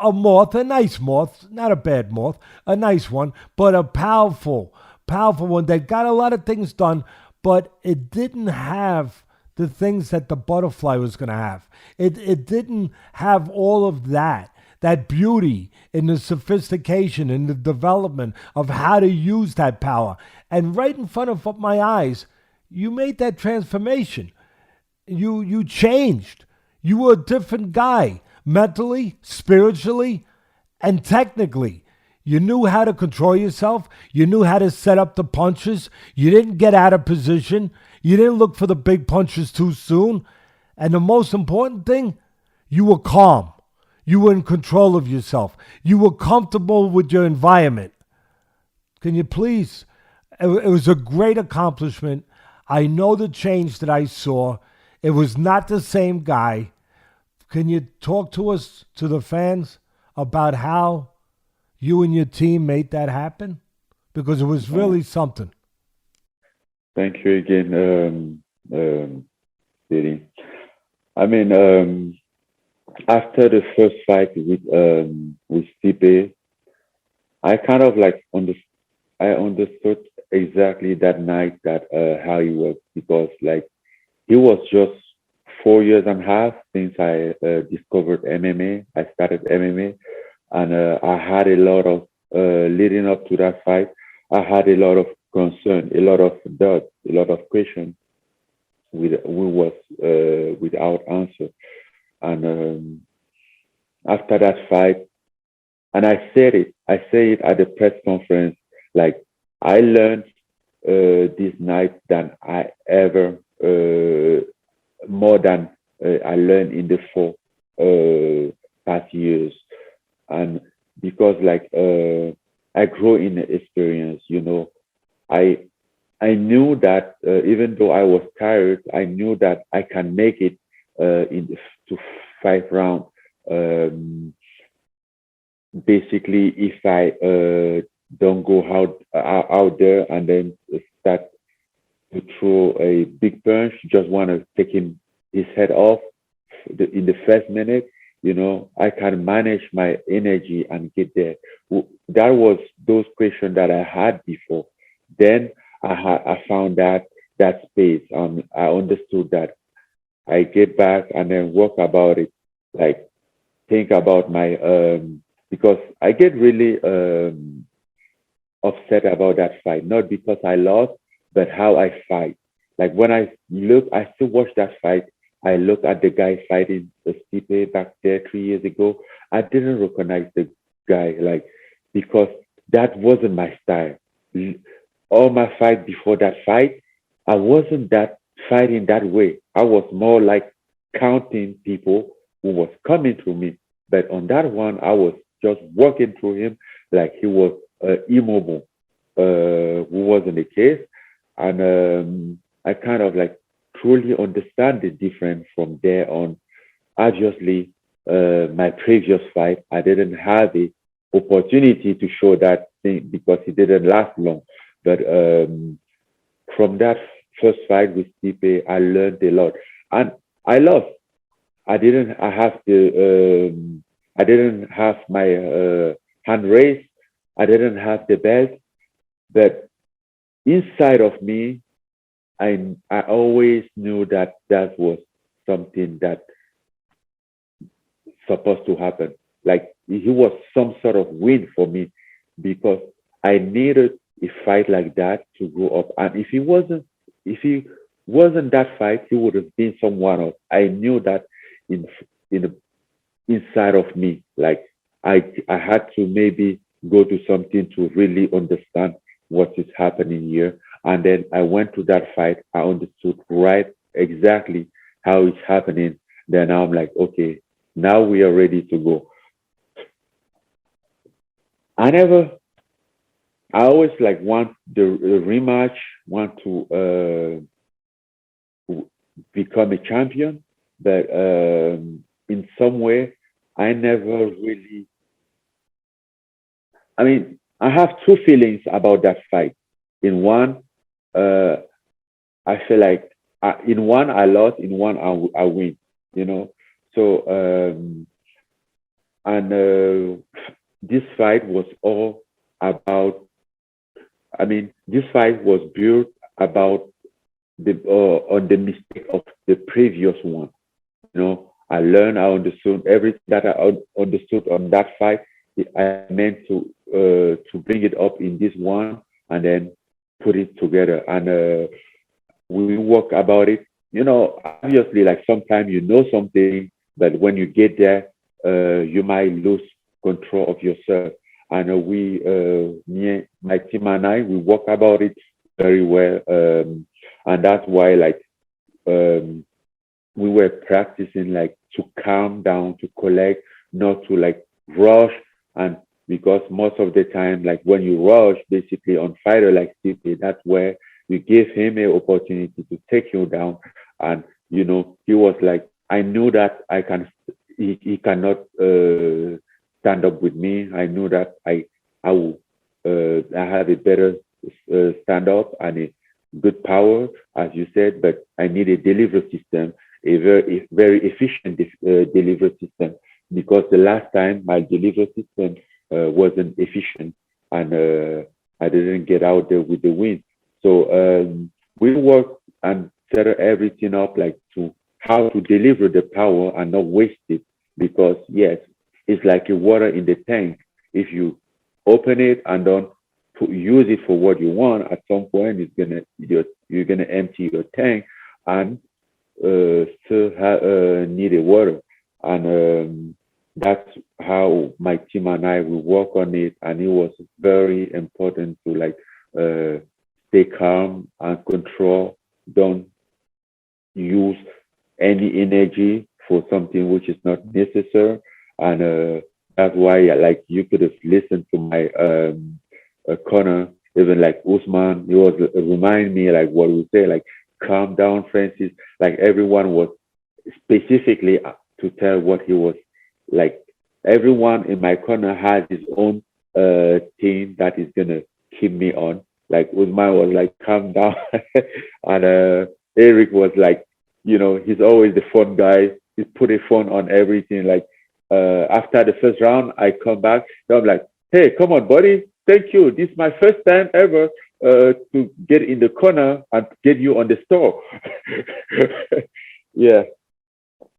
a moth, a nice moth, not a bad moth, a nice one, but a powerful one that got a lot of things done, but it didn't have the things that the butterfly was going to have. It didn't have all of that that beauty in the sophistication and the development of how to use that power. And right in front of my eyes, you made that transformation. You changed. You were a different guy, mentally, spiritually, and technically. You knew how to control yourself. You knew how to set up the punches. You didn't get out of position. You didn't look for the big punches too soon. And the most important thing, you were calm. You were in control of yourself. You were comfortable with your environment. Can you please? It was a great accomplishment. I know the change that I saw. It was not the same guy. Can you talk to us, to the fans, about how you and your team made that happen? Because it was really something. Thank you again, Diddy. I mean, after the first fight with Stipe, I kind of like I understood exactly that night that how he was, because like he was just 4 years and a half since I discovered MMA. I started MMA, and I had a lot of leading up to that fight. I had a lot of concern, a lot of doubt, a lot of questions. We was without answer, and after that fight, and I say it at the press conference, like I learned this night than I ever more than I learned in the 4 past years, and because like I grow in the experience, I knew that even though I was tired, I knew that I can make it to 5 rounds. Basically, if I don't go out there and then start to throw a big punch, just want to take his head off in the first minute, I can manage my energy and get there. That was those questions that I had before. Then I found that space. I understood that. I get back and then work about it, like think about my because I get really upset about that fight, not because I lost, but how I fight. Like when I still watch that fight. I look at the guy fighting the Stipe back there 3 years ago. I didn't recognize the guy, like, because that wasn't my style. All my fight before that fight, I wasn't that fighting that way. I was more like counting people who was coming to me. But on that one, I was just walking through him like he was immobile, who wasn't the case. And I kind of like truly understand the difference from there on. Obviously, my previous fight, I didn't have the opportunity to show that thing because it didn't last long. But from that first fight with Stipe, I learned a lot, and I lost. I didn't. I have the. I didn't have my hand raised. I didn't have the belt, but inside of me, I always knew that was something that supposed to happen. Like he was some sort of win for me because I needed a fight like that to go up. And if he wasn't that fight, he would have been someone else. I knew that in the inside of me. Like I had to maybe go to something to really understand what is happening here. And then I went to that fight. I understood right exactly how it's happening. Then I'm like, okay, now we are ready to go. I always like want the rematch, want to become a champion, but in some way, I never really. I mean, I have two feelings about that fight. In one, I feel like in one I lost, in one I win. So and this fight was all about. I mean, this fight was built about the on the mistake of the previous one. I learned, I understood everything that I understood on that fight. I meant to bring it up in this one and then put it together. And we work about it. Obviously, like sometimes you know something, but when you get there, you might lose control of yourself. And my team and I, we work about it very well. And that's why, like, we were practicing, like, to calm down, to collect, not to, like, rush. And because most of the time, like, when you rush, basically on fighter like Stipe, that's where you give him an opportunity to take you down. And, he was like, I knew that he cannot stand up with me. I knew that I have a better stand up and a good power, as you said, but I need a delivery system, a very efficient delivery system, because the last time my delivery system wasn't efficient, and I didn't get out there with the win. So we worked and set everything up, like, to how to deliver the power and not waste it, because yes, it's like a water in the tank. If you open it and don't use it for what you want, at some point you're gonna empty your tank and still need a water. And that's how my team and I will work on it. And it was very important to, like, stay calm and control. Don't use any energy for something which is not necessary. And that's why, like, you could have listened to my corner, even like Usman, he was remind me, like, what we say, like, calm down, Francis. Like, everyone was specifically to tell what he was like. Everyone in my corner has his own team that is gonna keep me on. Like, Usman was like, calm down, and Eric was like, he's always the fun guy. He put a fun on everything. Like, after the first round, I come back. So I'm like, hey, come on, buddy. Thank you. This is my first time ever to get in the corner and get you on the store. Yeah.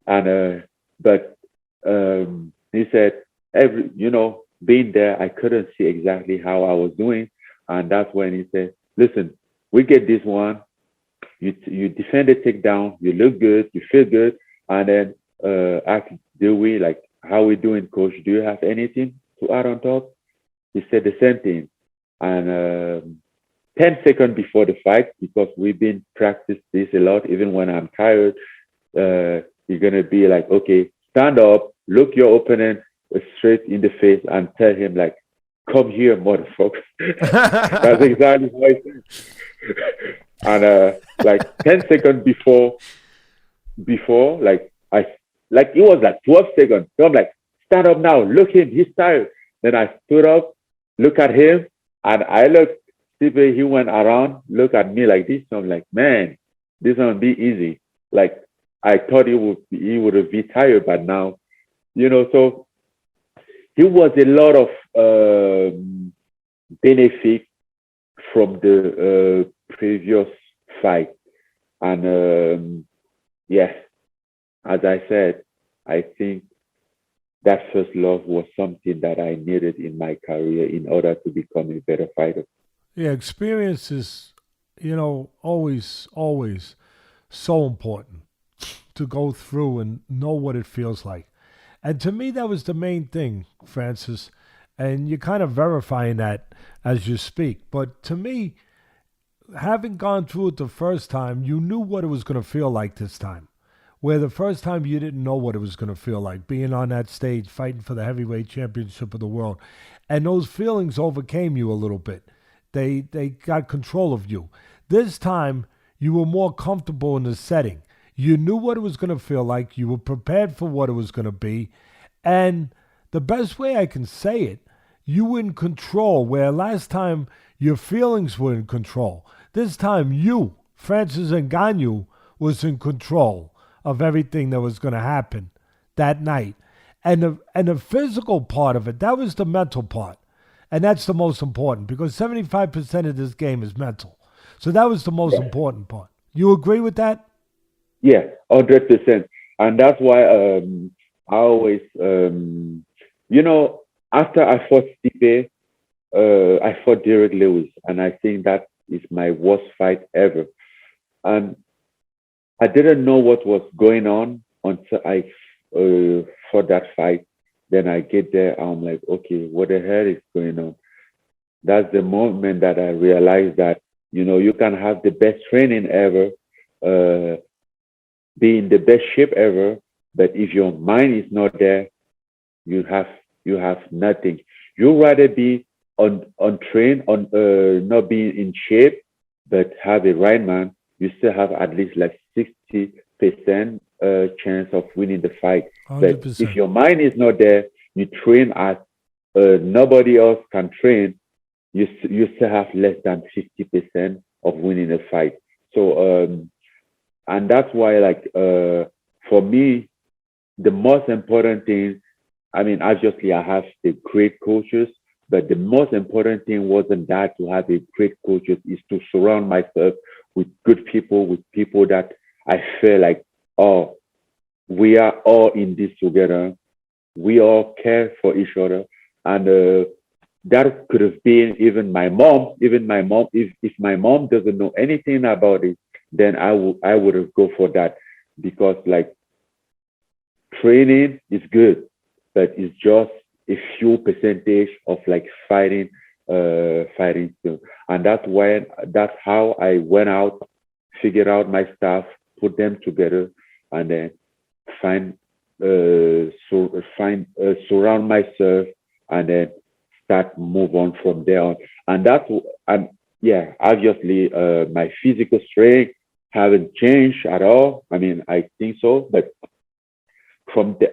And but he said, being there, I couldn't see exactly how I was doing. And that's when he said, listen, we get this one. You defend the takedown. You look good. You feel good. And then how we doing, coach? Do you have anything to add on top? He said the same thing. And 10 seconds before the fight, because we've been practice this a lot, even when I'm tired, you're going to be like, okay, stand up, look your opponent straight in the face and tell him, like, come here, motherfucker. That's exactly how I said. And like 10 seconds before, like, it was like 12 seconds. So I'm like, stand up now, look him, he's tired. Then I stood up, look at him, and I looked. Stipe, he went around, look at me like this. So I'm like, man, this won't be easy. Like, I thought he would have been tired, but now, so he was a lot of benefit from the previous fight. And yes, as I said, I think that first love was something that I needed in my career in order to become a better fighter. Yeah, experience is, always so important to go through and know what it feels like. And to me, that was the main thing, Francis. And you're kind of verifying that as you speak. But to me, having gone through it the first time, you knew what it was going to feel like this time. Where the first time you didn't know what it was going to feel like, being on that stage, fighting for the heavyweight championship of the world. And those feelings overcame you a little bit. They got control of you. This time, you were more comfortable in the setting. You knew what it was going to feel like. You were prepared for what it was going to be. And the best way I can say it, you were in control, where last time your feelings were in control. This time you, Francis Ngannou, was in control of everything that was going to happen that night. And the physical part of it, that was the mental part. And that's the most important, because 75% of this game is mental. So that was the most important part. You agree with that? Yeah, 100%. And that's why I always, after I fought Stipe, I fought Derek Lewis, and I think that is my worst fight ever. And I didn't know what was going on until I fought that fight. Then I get there, I'm like, okay, what the hell is going on? That's the moment that I realized that, you can have the best training ever, be in the best shape ever, but if your mind is not there, you have nothing. You rather be on train, on not being in shape, but have a right man. You still have at least like 60% chance of winning the fight. But 100%. if your mind is not there, you train as nobody else can train. You still have less than 50% of winning a fight. So and that's why like for me, the most important thing, I mean, obviously I have the great coaches, but the most important thing wasn't that to have a great coaches, is to surround myself with good people, with people that I feel like, oh, we are all in this together. We all care for each other. And that could have been even my mom. Even my mom, if my mom doesn't know anything about it, then I would have go for that, because like training is good, but it's just a few percentage of like fighting still. And that's how I went out, figured out my stuff, put them together, and then find surround myself, and then start move on from there on. And that's and yeah, obviously my physical strength haven't changed at all. I mean, I think so, but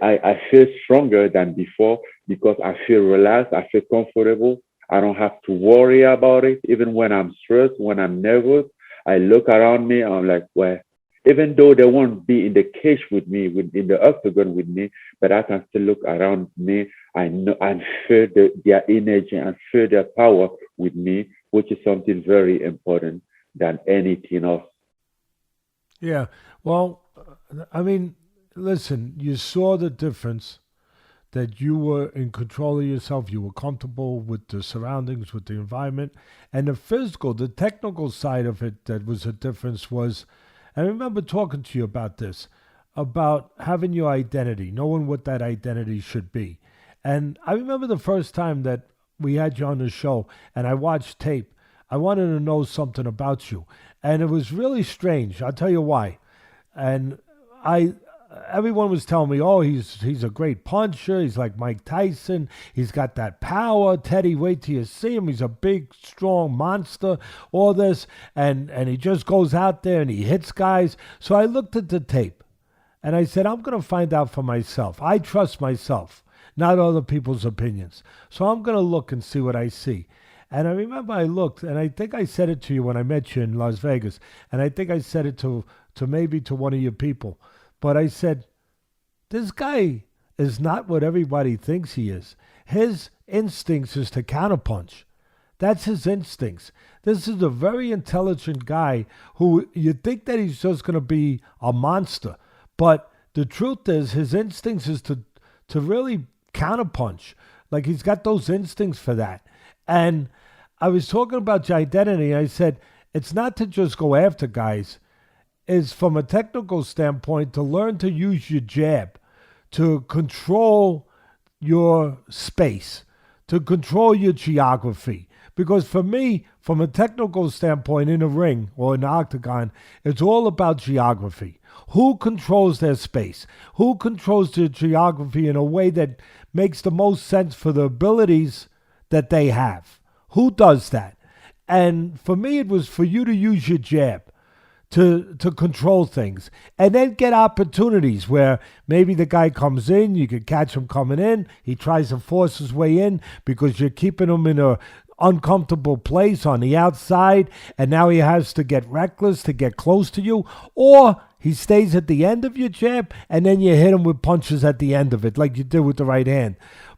I feel stronger than before, because I feel relaxed, I feel comfortable. I don't have to worry about it. Even when I'm stressed, when I'm nervous, I look around me, I'm like, well, even though they won't be in the cage with me, in the octagon with me, but I can still look around me. I know and feel their energy and feel their power with me, which is something very important than anything else. Yeah. Well, I mean, listen, you saw the difference, that you were in control of yourself. You were comfortable with the surroundings, with the environment, and the physical, the technical side of it that was a difference was, and I remember talking to you about this, about having your identity, knowing what that identity should be. And I remember the first time that we had you on the show and I watched tape, I wanted to know something about you. And it was really strange. I'll tell you why. And I everyone was telling me, oh, he's a great puncher. He's like Mike Tyson. He's got that power. Teddy, wait till you see him. He's a big, strong monster. All this, and he just goes out there and he hits guys. So I looked at the tape, and I said, I'm going to find out for myself. I trust myself, not other people's opinions. So I'm going to look and see what I see. And I remember I looked, and I think I said it to you when I met you in Las Vegas, and I think I said it to maybe to one of your people. But I said, this guy is not what everybody thinks he is. His instincts is to counterpunch. That's his instincts. This is a very intelligent guy who you think that he's just going to be a monster. But the truth is his instincts is to really counterpunch. Like he's got those instincts for that. And I was talking about your identity. I said, it's not to just go after guys. Is from a technical standpoint to learn to use your jab, to control your space, to control your geography. Because for me, from a technical standpoint in a ring or in the octagon, it's all about geography. Who controls their space? Who controls their geography in a way that makes the most sense for the abilities that they have? Who does that? And for me, it was for you to use your jab. To control things, and then get opportunities where maybe the guy comes in, you can catch him coming in, he tries to force his way in because you're keeping him in a uncomfortable place on the outside, and now he has to get reckless to get close to you, or he stays at the end of your jab, and then you hit him with punches at the end of it, like you did with the right hand.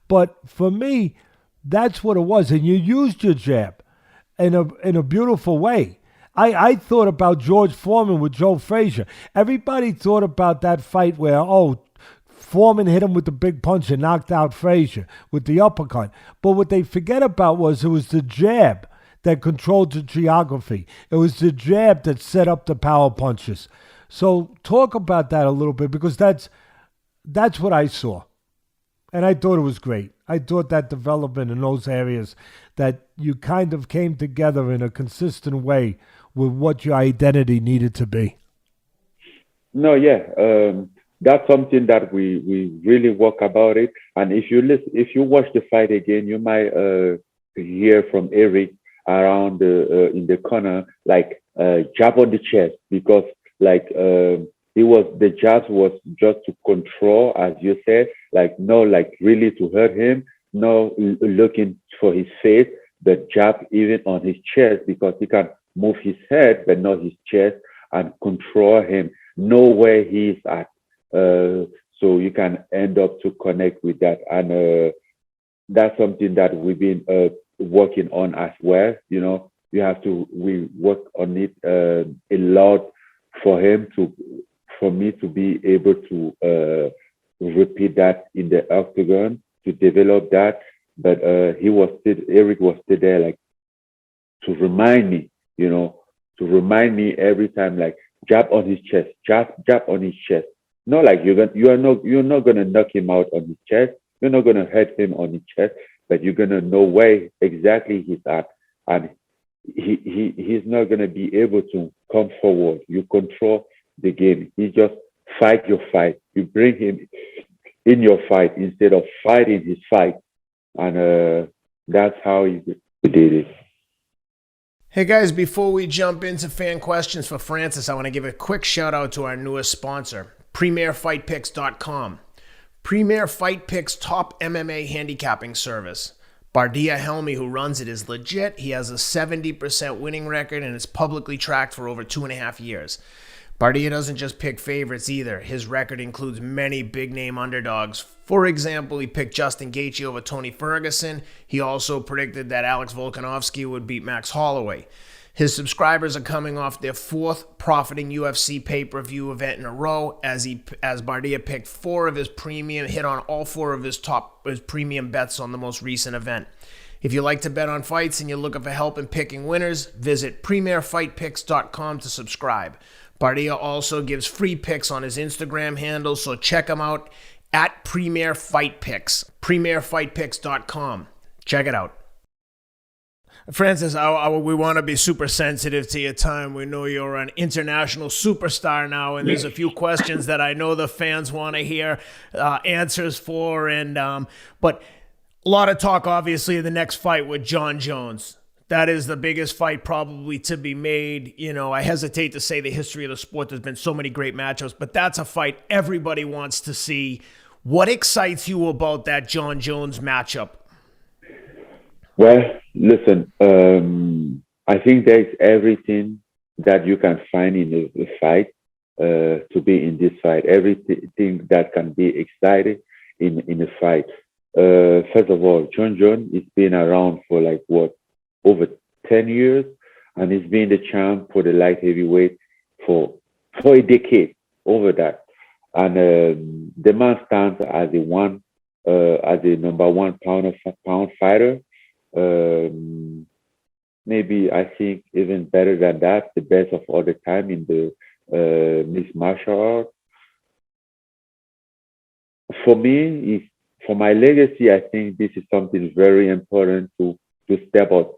But for me, that's what it was, and you used your jab in a beautiful way. I thought about George Foreman with Joe Frazier. Everybody thought about that fight where, Foreman hit him with the big punch and knocked out Frazier with the uppercut. But what they forget about was it was the jab that controlled the geography. It was the jab that set up the power punches. So talk about that a little bit, because that's what I saw. And I thought it was great. I thought that development in those areas, that you kind of came together in a consistent way with what your identity needed to be. No, yeah. That's something that we really work about it. And if you watch the fight again, you might hear from Eric around in the corner, like jab on the chest, because like the jab was just to control, as you said, like no, like really to hurt him, no looking for his face, but jab even on his chest, because he can move his head but not his chest, and control him, know where he is at. So you can end up to connect with that. And that's something that we've been working on as well. You know, we work on it a lot for me to be able to repeat that in the octagon, to develop that. But Eric was still there, like, to remind me, every time, like, jab on his chest, jab on his chest. Not like you're not gonna knock him out on his chest. You're not gonna hurt him on his chest, but you're gonna know where exactly he's at, and he's not gonna be able to come forward. You control the game. He just fight your fight. You bring him in your fight instead of fighting his fight, and that's how he did it. Hey guys, before we jump into fan questions for Francis, I want to give a quick shout out to our newest sponsor, PremierFightPicks.com. Premier Fight Picks top MMA handicapping service. Bardia Helmy, who runs it, is legit. He has a 70% winning record and is publicly tracked for over 2.5 years. Bardia doesn't just pick favorites either. His record includes many big-name underdogs. For example, he picked Justin Gaethje over Tony Ferguson. He also predicted that Alex Volkanovski would beat Max Holloway. His subscribers are coming off their 4th profiting UFC pay-per-view event in a row, as Bardia picked 4 of his premium, hit on all 4 of his premium bets on the most recent event. If you like to bet on fights and you're looking for help in picking winners, visit PremierFightPicks.com to subscribe. Bardia also gives free picks on his Instagram handle, so check him out at Premier Fight Picks. PremierFightPicks.com. Check it out. Francis, we want to be super sensitive to your time. We know you're an international superstar now, and there's a few questions that I know the fans want to hear answers for. But a lot of talk, obviously, of the next fight with Jon Jones. That is the biggest fight probably to be made. You know, I hesitate to say the history of the sport. There's been so many great matchups, but that's a fight everybody wants to see. What excites you about that Jon Jones matchup? Well, listen, I think there's everything that you can find in a fight to be in this fight. Everything that can be exciting in a fight. First of all, Jon Jones has been around for over 10 years, and he's been the champ for the light heavyweight for a decade, over that. And the man stands as a number 1 pound fighter. Maybe I think even better than that, the best of all the time in the mixed martial art. For me, for my legacy, I think this is something very important to step up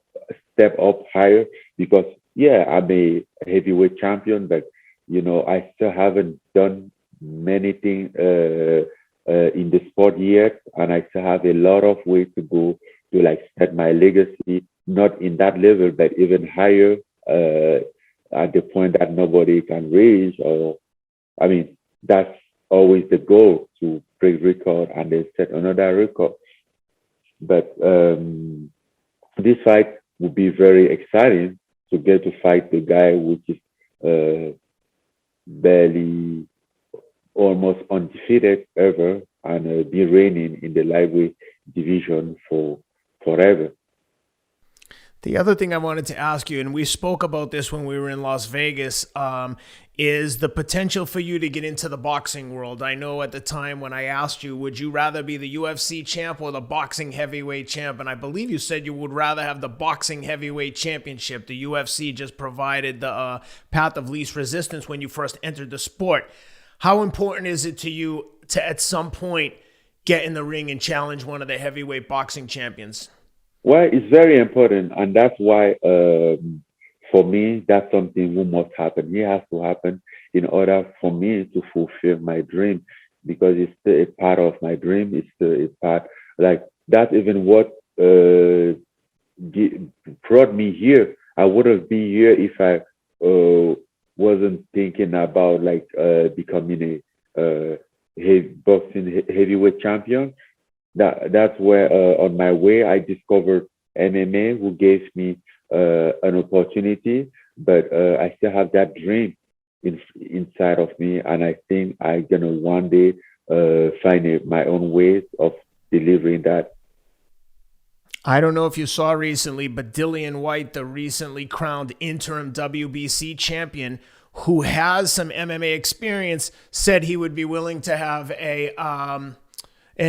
higher, because I'm a heavyweight champion, but I still haven't done many things in the sport yet, and I still have a lot of way to go to set my legacy, not in that level, but even higher, at the point that nobody can reach. That's always the goal, to break record and then set another record. But this fight would be very exciting, to get to fight the guy which is barely, almost undefeated ever, and be reigning in the lightweight division for forever. The other thing I wanted to ask you, and we spoke about this when we were in Las Vegas, is the potential for you to get into the boxing world. I know at the time when I asked you, would you rather be the UFC champ or the boxing heavyweight champ? And I believe you said you would rather have the boxing heavyweight championship. The UFC just provided the path of least resistance when you first entered the sport. How important is it to you to at some point get in the ring and challenge one of the heavyweight boxing champions? Well, it's very important, and that's why, for me, that's something who must happen. It has to happen in order for me to fulfill my dream, because it's still a part of my dream. It's still a part, like, that's even what brought me here. I wouldn't be here if I wasn't thinking about, like, becoming a boxing heavyweight champion. That's where on my way I discovered MMA, who gave me an opportunity, but I still have that dream inside of me, and I think I'm gonna one day find my own way of delivering that. I don't know if you saw recently, but Dillian Whyte, the recently crowned interim WBC champion, who has some MMA experience, said he would be willing to have an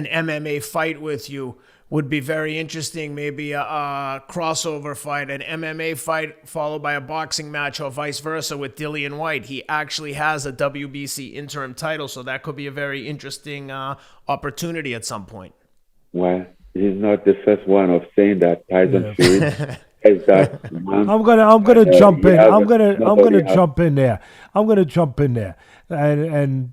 MMA fight with you. Would be very interesting. Maybe a crossover fight, an MMA fight followed by a boxing match, or vice versa with Dillian Whyte. He actually has a WBC interim title, so that could be a very interesting opportunity at some point. Well, he's not the first one of saying that. Tyson Fury is that. I'm gonna jump in. I'm gonna jump in there. I'm gonna jump in there, and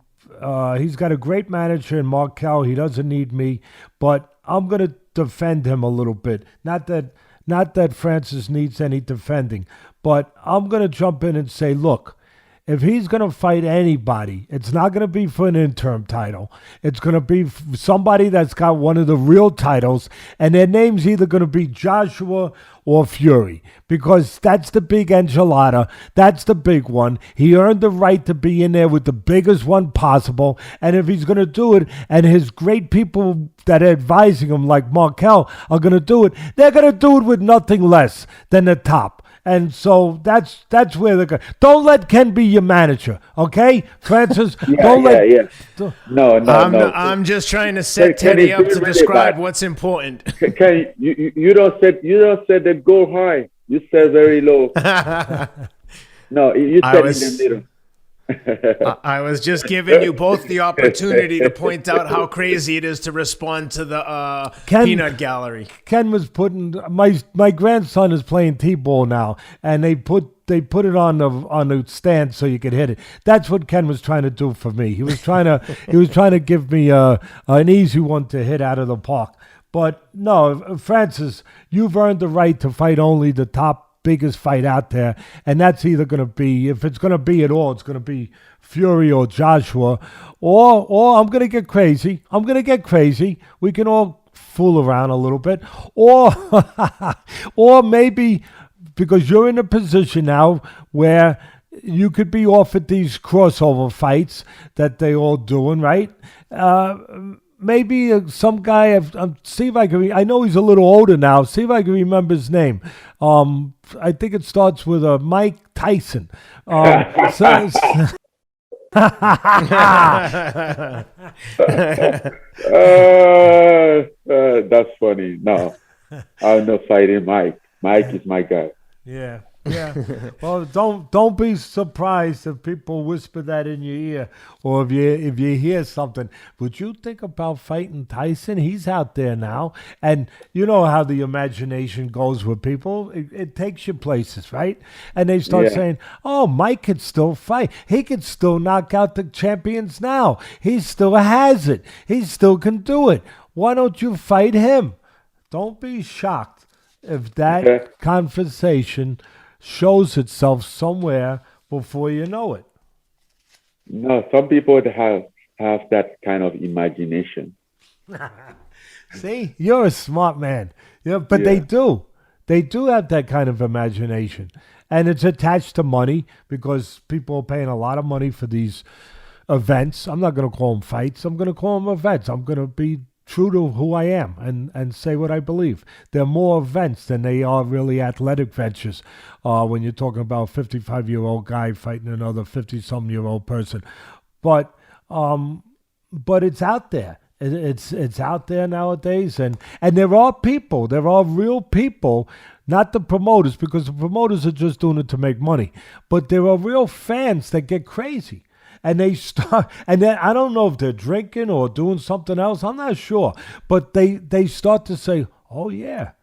he's got a great manager in Marquel. He doesn't need me, but I'm going to defend him a little bit. Not that Francis needs any defending, but I'm going to jump in and say, look, if he's going to fight anybody, it's not going to be for an interim title. It's going to be somebody that's got one of the real titles, and their name's either going to be Joshua or Fury, because that's the big enchilada. That's the big one. He earned the right to be in there with the biggest one possible, and if he's going to do it, and his great people that are advising him, like Marquel, are going to do it, they're going to do it with nothing less than the top. And so that's where they're going. Don't let Ken be your manager, okay, Francis? No. I'm just trying to set Teddy up to describe what's important. Ken, you don't set the goal high. You set very low. No, you set in the middle. I was just giving you both the opportunity to point out how crazy it is to respond to the peanut gallery. Ken was putting my grandson is playing t-ball now, and they put it on the stand so you could hit it. That's what Ken was trying to do for me. He was trying to give me an easy one to hit out of the park. But no, Francis, you've earned the right to fight only the top biggest fight out there, and that's either going to be, if it's going to be at all, it's going to be Fury or Joshua, or I'm going to get crazy. We can all fool around a little bit, or maybe because you're in a position now where you could be offered these crossover fights that they all doing, right? Maybe some guy, see if I can, I know he's a little older now, see if I can remember his name. I think it starts with Mike Tyson. That's funny. No, I'm not fighting Mike. Mike is my guy. Yeah. Well, don't be surprised if people whisper that in your ear, or if you hear something. Would you think about fighting Tyson? He's out there now, and you know how the imagination goes with people. It takes you places, right? And they start saying, "Oh, Mike could still fight. He could still knock out the champions now. He still has it. He still can do it. Why don't you fight him?" Don't be shocked if that conversation shows itself somewhere before you know it. No, some people have that kind of imagination. See, you're a smart man. But they do. They do have that kind of imagination. And it's attached to money, because people are paying a lot of money for these events. I'm not going to call them fights. I'm going to call them events. I'm going to be true to who I am and say what I believe. They're more events than they are really athletic ventures. When you're talking about a 55-year-old guy fighting another 50-some-year-old person, but it's out there. It's out there nowadays, and there are people, there are real people, not the promoters, because the promoters are just doing it to make money, but there are real fans that get crazy. And they start, and then I don't know if they're drinking or doing something else. I'm not sure, but they start to say, "Oh yeah,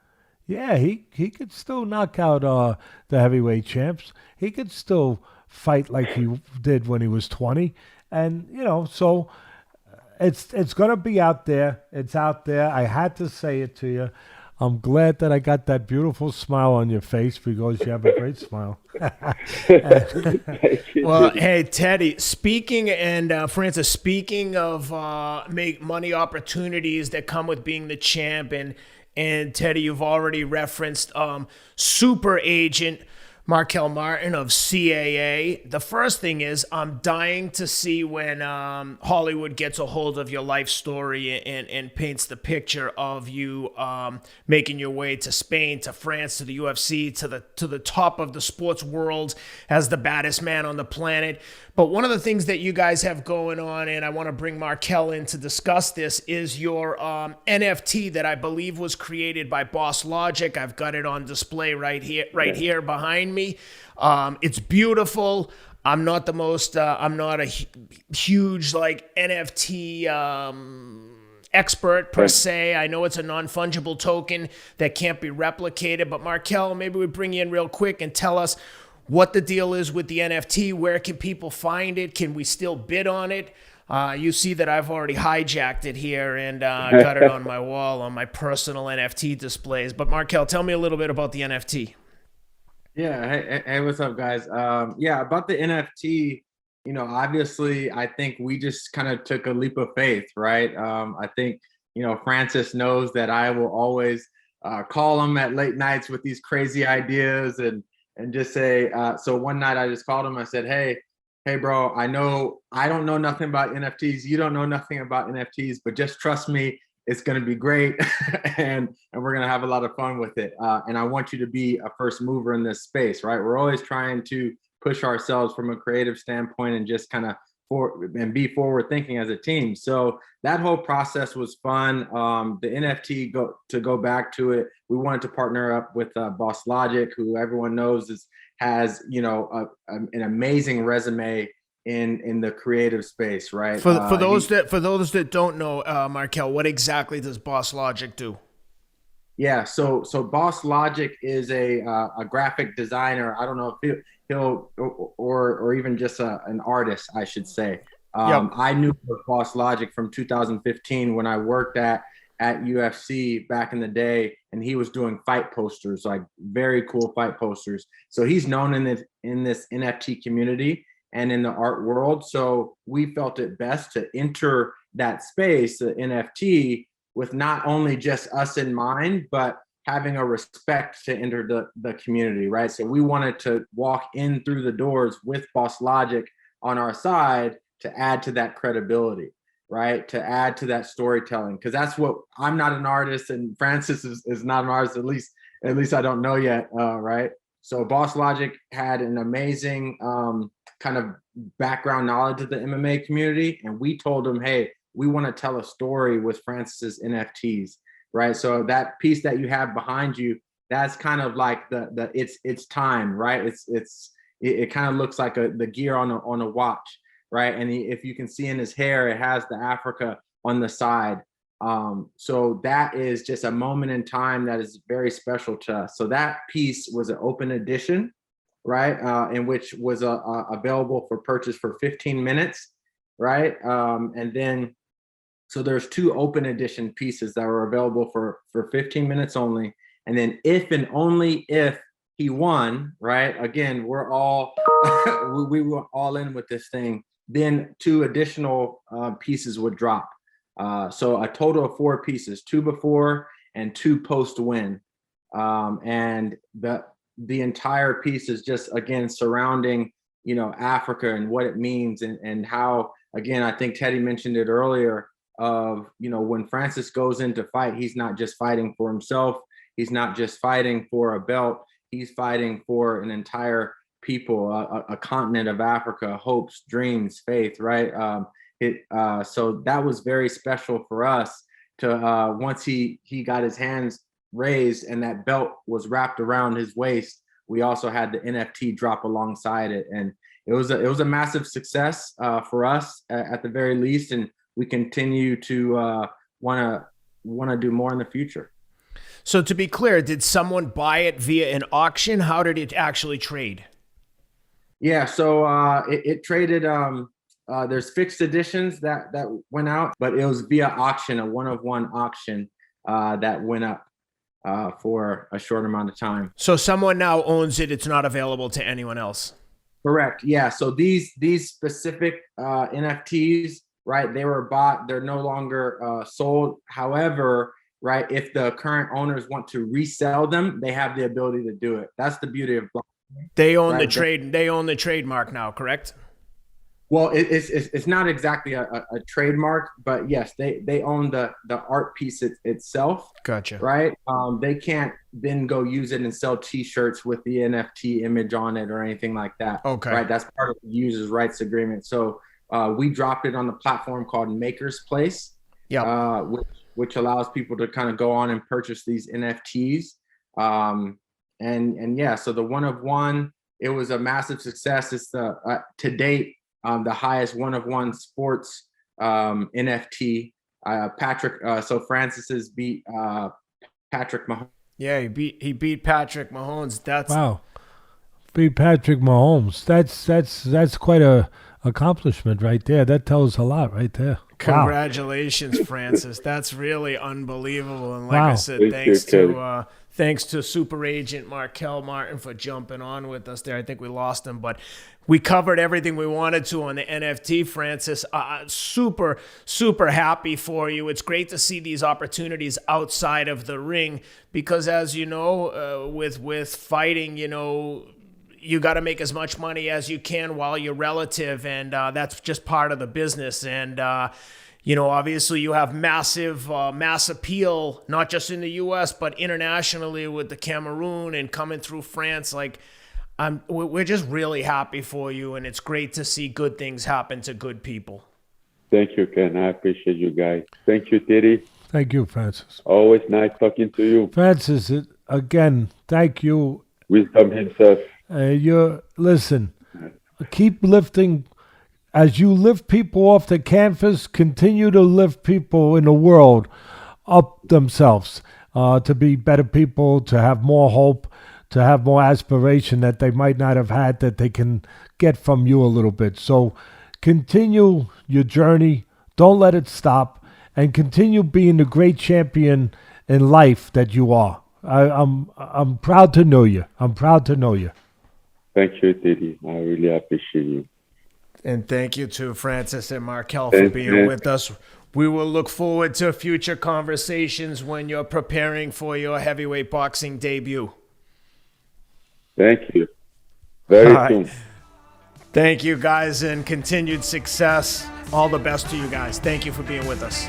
he could still knock out the heavyweight champs. He could still fight like he did when he was 20." And so it's gonna be out there. It's out there. I had to say it to you. I'm glad that I got that beautiful smile on your face because you have a great smile. Well, hey, Teddy, speaking and Francis, speaking of make money opportunities that come with being the champ, and Teddy, you've already referenced super agent Marquel Martin of CAA. The first thing is I'm dying to see when Hollywood gets a hold of your life story and paints the picture of you making your way to Spain, to France, to the UFC, to the top of the sports world as the baddest man on the planet. But one of the things that you guys have going on, and I want to bring Marquel in to discuss this, is your NFT that I believe was created by Boss Logic. I've got it on display right here behind me. It's beautiful. I'm not the most. I'm not a huge like NFT expert per se. I know it's a non-fungible token that can't be replicated. But Marquel, maybe we bring you in real quick and tell us what the deal is with the NFT. Where can people find it? Can we still bid on it? You see that I've already hijacked it here and got it on my wall on my personal NFT displays. But Marquel, tell me a little bit about the NFT. Yeah. Hey, what's up, guys? Yeah, about the NFT, obviously, I think we just kind of took a leap of faith, right? I think, Francis knows that I will always call him at late nights with these crazy ideas and just say, so one night I just called him. I said, hey, bro, I know I don't know nothing about NFTs. You don't know nothing about NFTs, but just trust me, it's going to be great. and we're going to have a lot of fun with it. And I want you to be a first mover in this space, right? We're always trying to push ourselves from a creative standpoint and just kind of be forward thinking as a team. So that whole process was fun. The NFT, to go back to it, we wanted to partner up with Boss Logic, who everyone knows has an amazing resume in the creative space, right? For those that don't know, Marquel, what exactly does Boss Logic do? Yeah, so Boss Logic is a graphic designer. I don't know if he'll or even just an artist, I should say. Yep. I knew Boss Logic from 2015 when I worked at UFC back in the day, and he was doing fight posters, like very cool fight posters. So he's known in this NFT community and in the art world. So we felt it best to enter that space, the NFT, with not only just us in mind, but having a respect to enter the community, right? So we wanted to walk in through the doors with Boss Logic on our side to add to that credibility, right? To add to that storytelling, because that's what I'm not an artist, and Francis is not an artist, at least I don't know yet, right? So Boss Logic had an amazing kind of background knowledge of the MMA community, and we told him, hey, we want to tell a story with Francis's NFTs, right? So that piece that you have behind you, that's kind of like it's time, right? It kind of looks like the gear on a watch, right? And if you can see in his hair, it has the Africa on the side. So that is just a moment in time that is very special to us. So that piece was an open edition, right? In which was available for purchase for 15 minutes, right? And then, so there's 2 open edition pieces that were available for 15 minutes only. And then if and only if he won, right? Again, we're all, we were all in with this thing. Then 2 additional pieces would drop. So a total of 4 pieces, 2 before and 2 post win. And the entire piece is just, again, surrounding, Africa and what it means and how, again, I think Teddy mentioned it earlier, of, when Francis goes into fight, he's not just fighting for himself. He's not just fighting for a belt. He's fighting for an entire people, a continent of Africa, hopes, dreams, faith, right? So that was very special for us to once he got his hands raised and that belt was wrapped around his waist, we also had the NFT drop alongside it. And it was a massive success for us at the very least. And we continue to want to do more in the future. So to be clear, did someone buy it via an auction? How did it actually trade? Yeah, so it traded. There's fixed editions that went out, but it was via auction, a one-of-one auction that went up for a short amount of time. So someone now owns it. It's not available to anyone else. Correct. Yeah. So these specific NFTs, right? They were bought. They're no longer sold. However, right, if the current owners want to resell them, they have the ability to do it. That's the beauty of blockchain. They own the trade. They own the trademark now, correct? Well, it's not exactly a trademark, but yes, they own the art piece itself. Gotcha. Right. They can't then go use it and sell T-shirts with the NFT image on it or anything like that. Okay. Right. That's part of the users' rights agreement. So we dropped it on the platform called Maker's Place. Yeah. Which allows people to kind of go on and purchase these NFTs. And yeah, so the one of one, it was a massive success. It's the to date the highest one of one sports NFT. Patrick, so Francis has beat Patrick Mahomes. Yeah, he beat Patrick Mahomes. That's wow. Beat Patrick Mahomes. That's quite a accomplishment right there. That tells a lot right there. Congratulations, Francis. That's really unbelievable. And like Wow. I said, thanks to super agent Marquel Martin for jumping on with us there. I think we lost him, but we covered everything we wanted to on the NFT, Francis. Super, super happy for you. It's great to see these opportunities outside of the ring because, as you know, with fighting, you got to make as much money as you can while you're relative, and that's just part of the business. And obviously you have mass appeal, not just in the U.S. but internationally with the Cameroon and coming through France. Like, we're just really happy for you, and it's great to see good things happen to good people. Thank you, Ken. I appreciate you guys. Thank you, Teddy. Thank you, Francis. Always nice talking to you. Francis, again, thank you. Wisdom himself. Listen, keep lifting. As you lift people off the canvas, continue to lift people in the world up themselves to be better people, to have more hope, to have more aspiration that they might not have had, that they can get from you a little bit. So continue your journey. Don't let it stop, and continue being the great champion in life that you are. I'm proud to know you. I'm proud to know you. Thank you, Teddy. I really appreciate you. And thank you to Francis and Marquel for being with us. We will look forward to future conversations when you're preparing for your heavyweight boxing debut. Thank you. Very soon. Thank you, guys, and continued success. All the best to you guys. Thank you for being with us.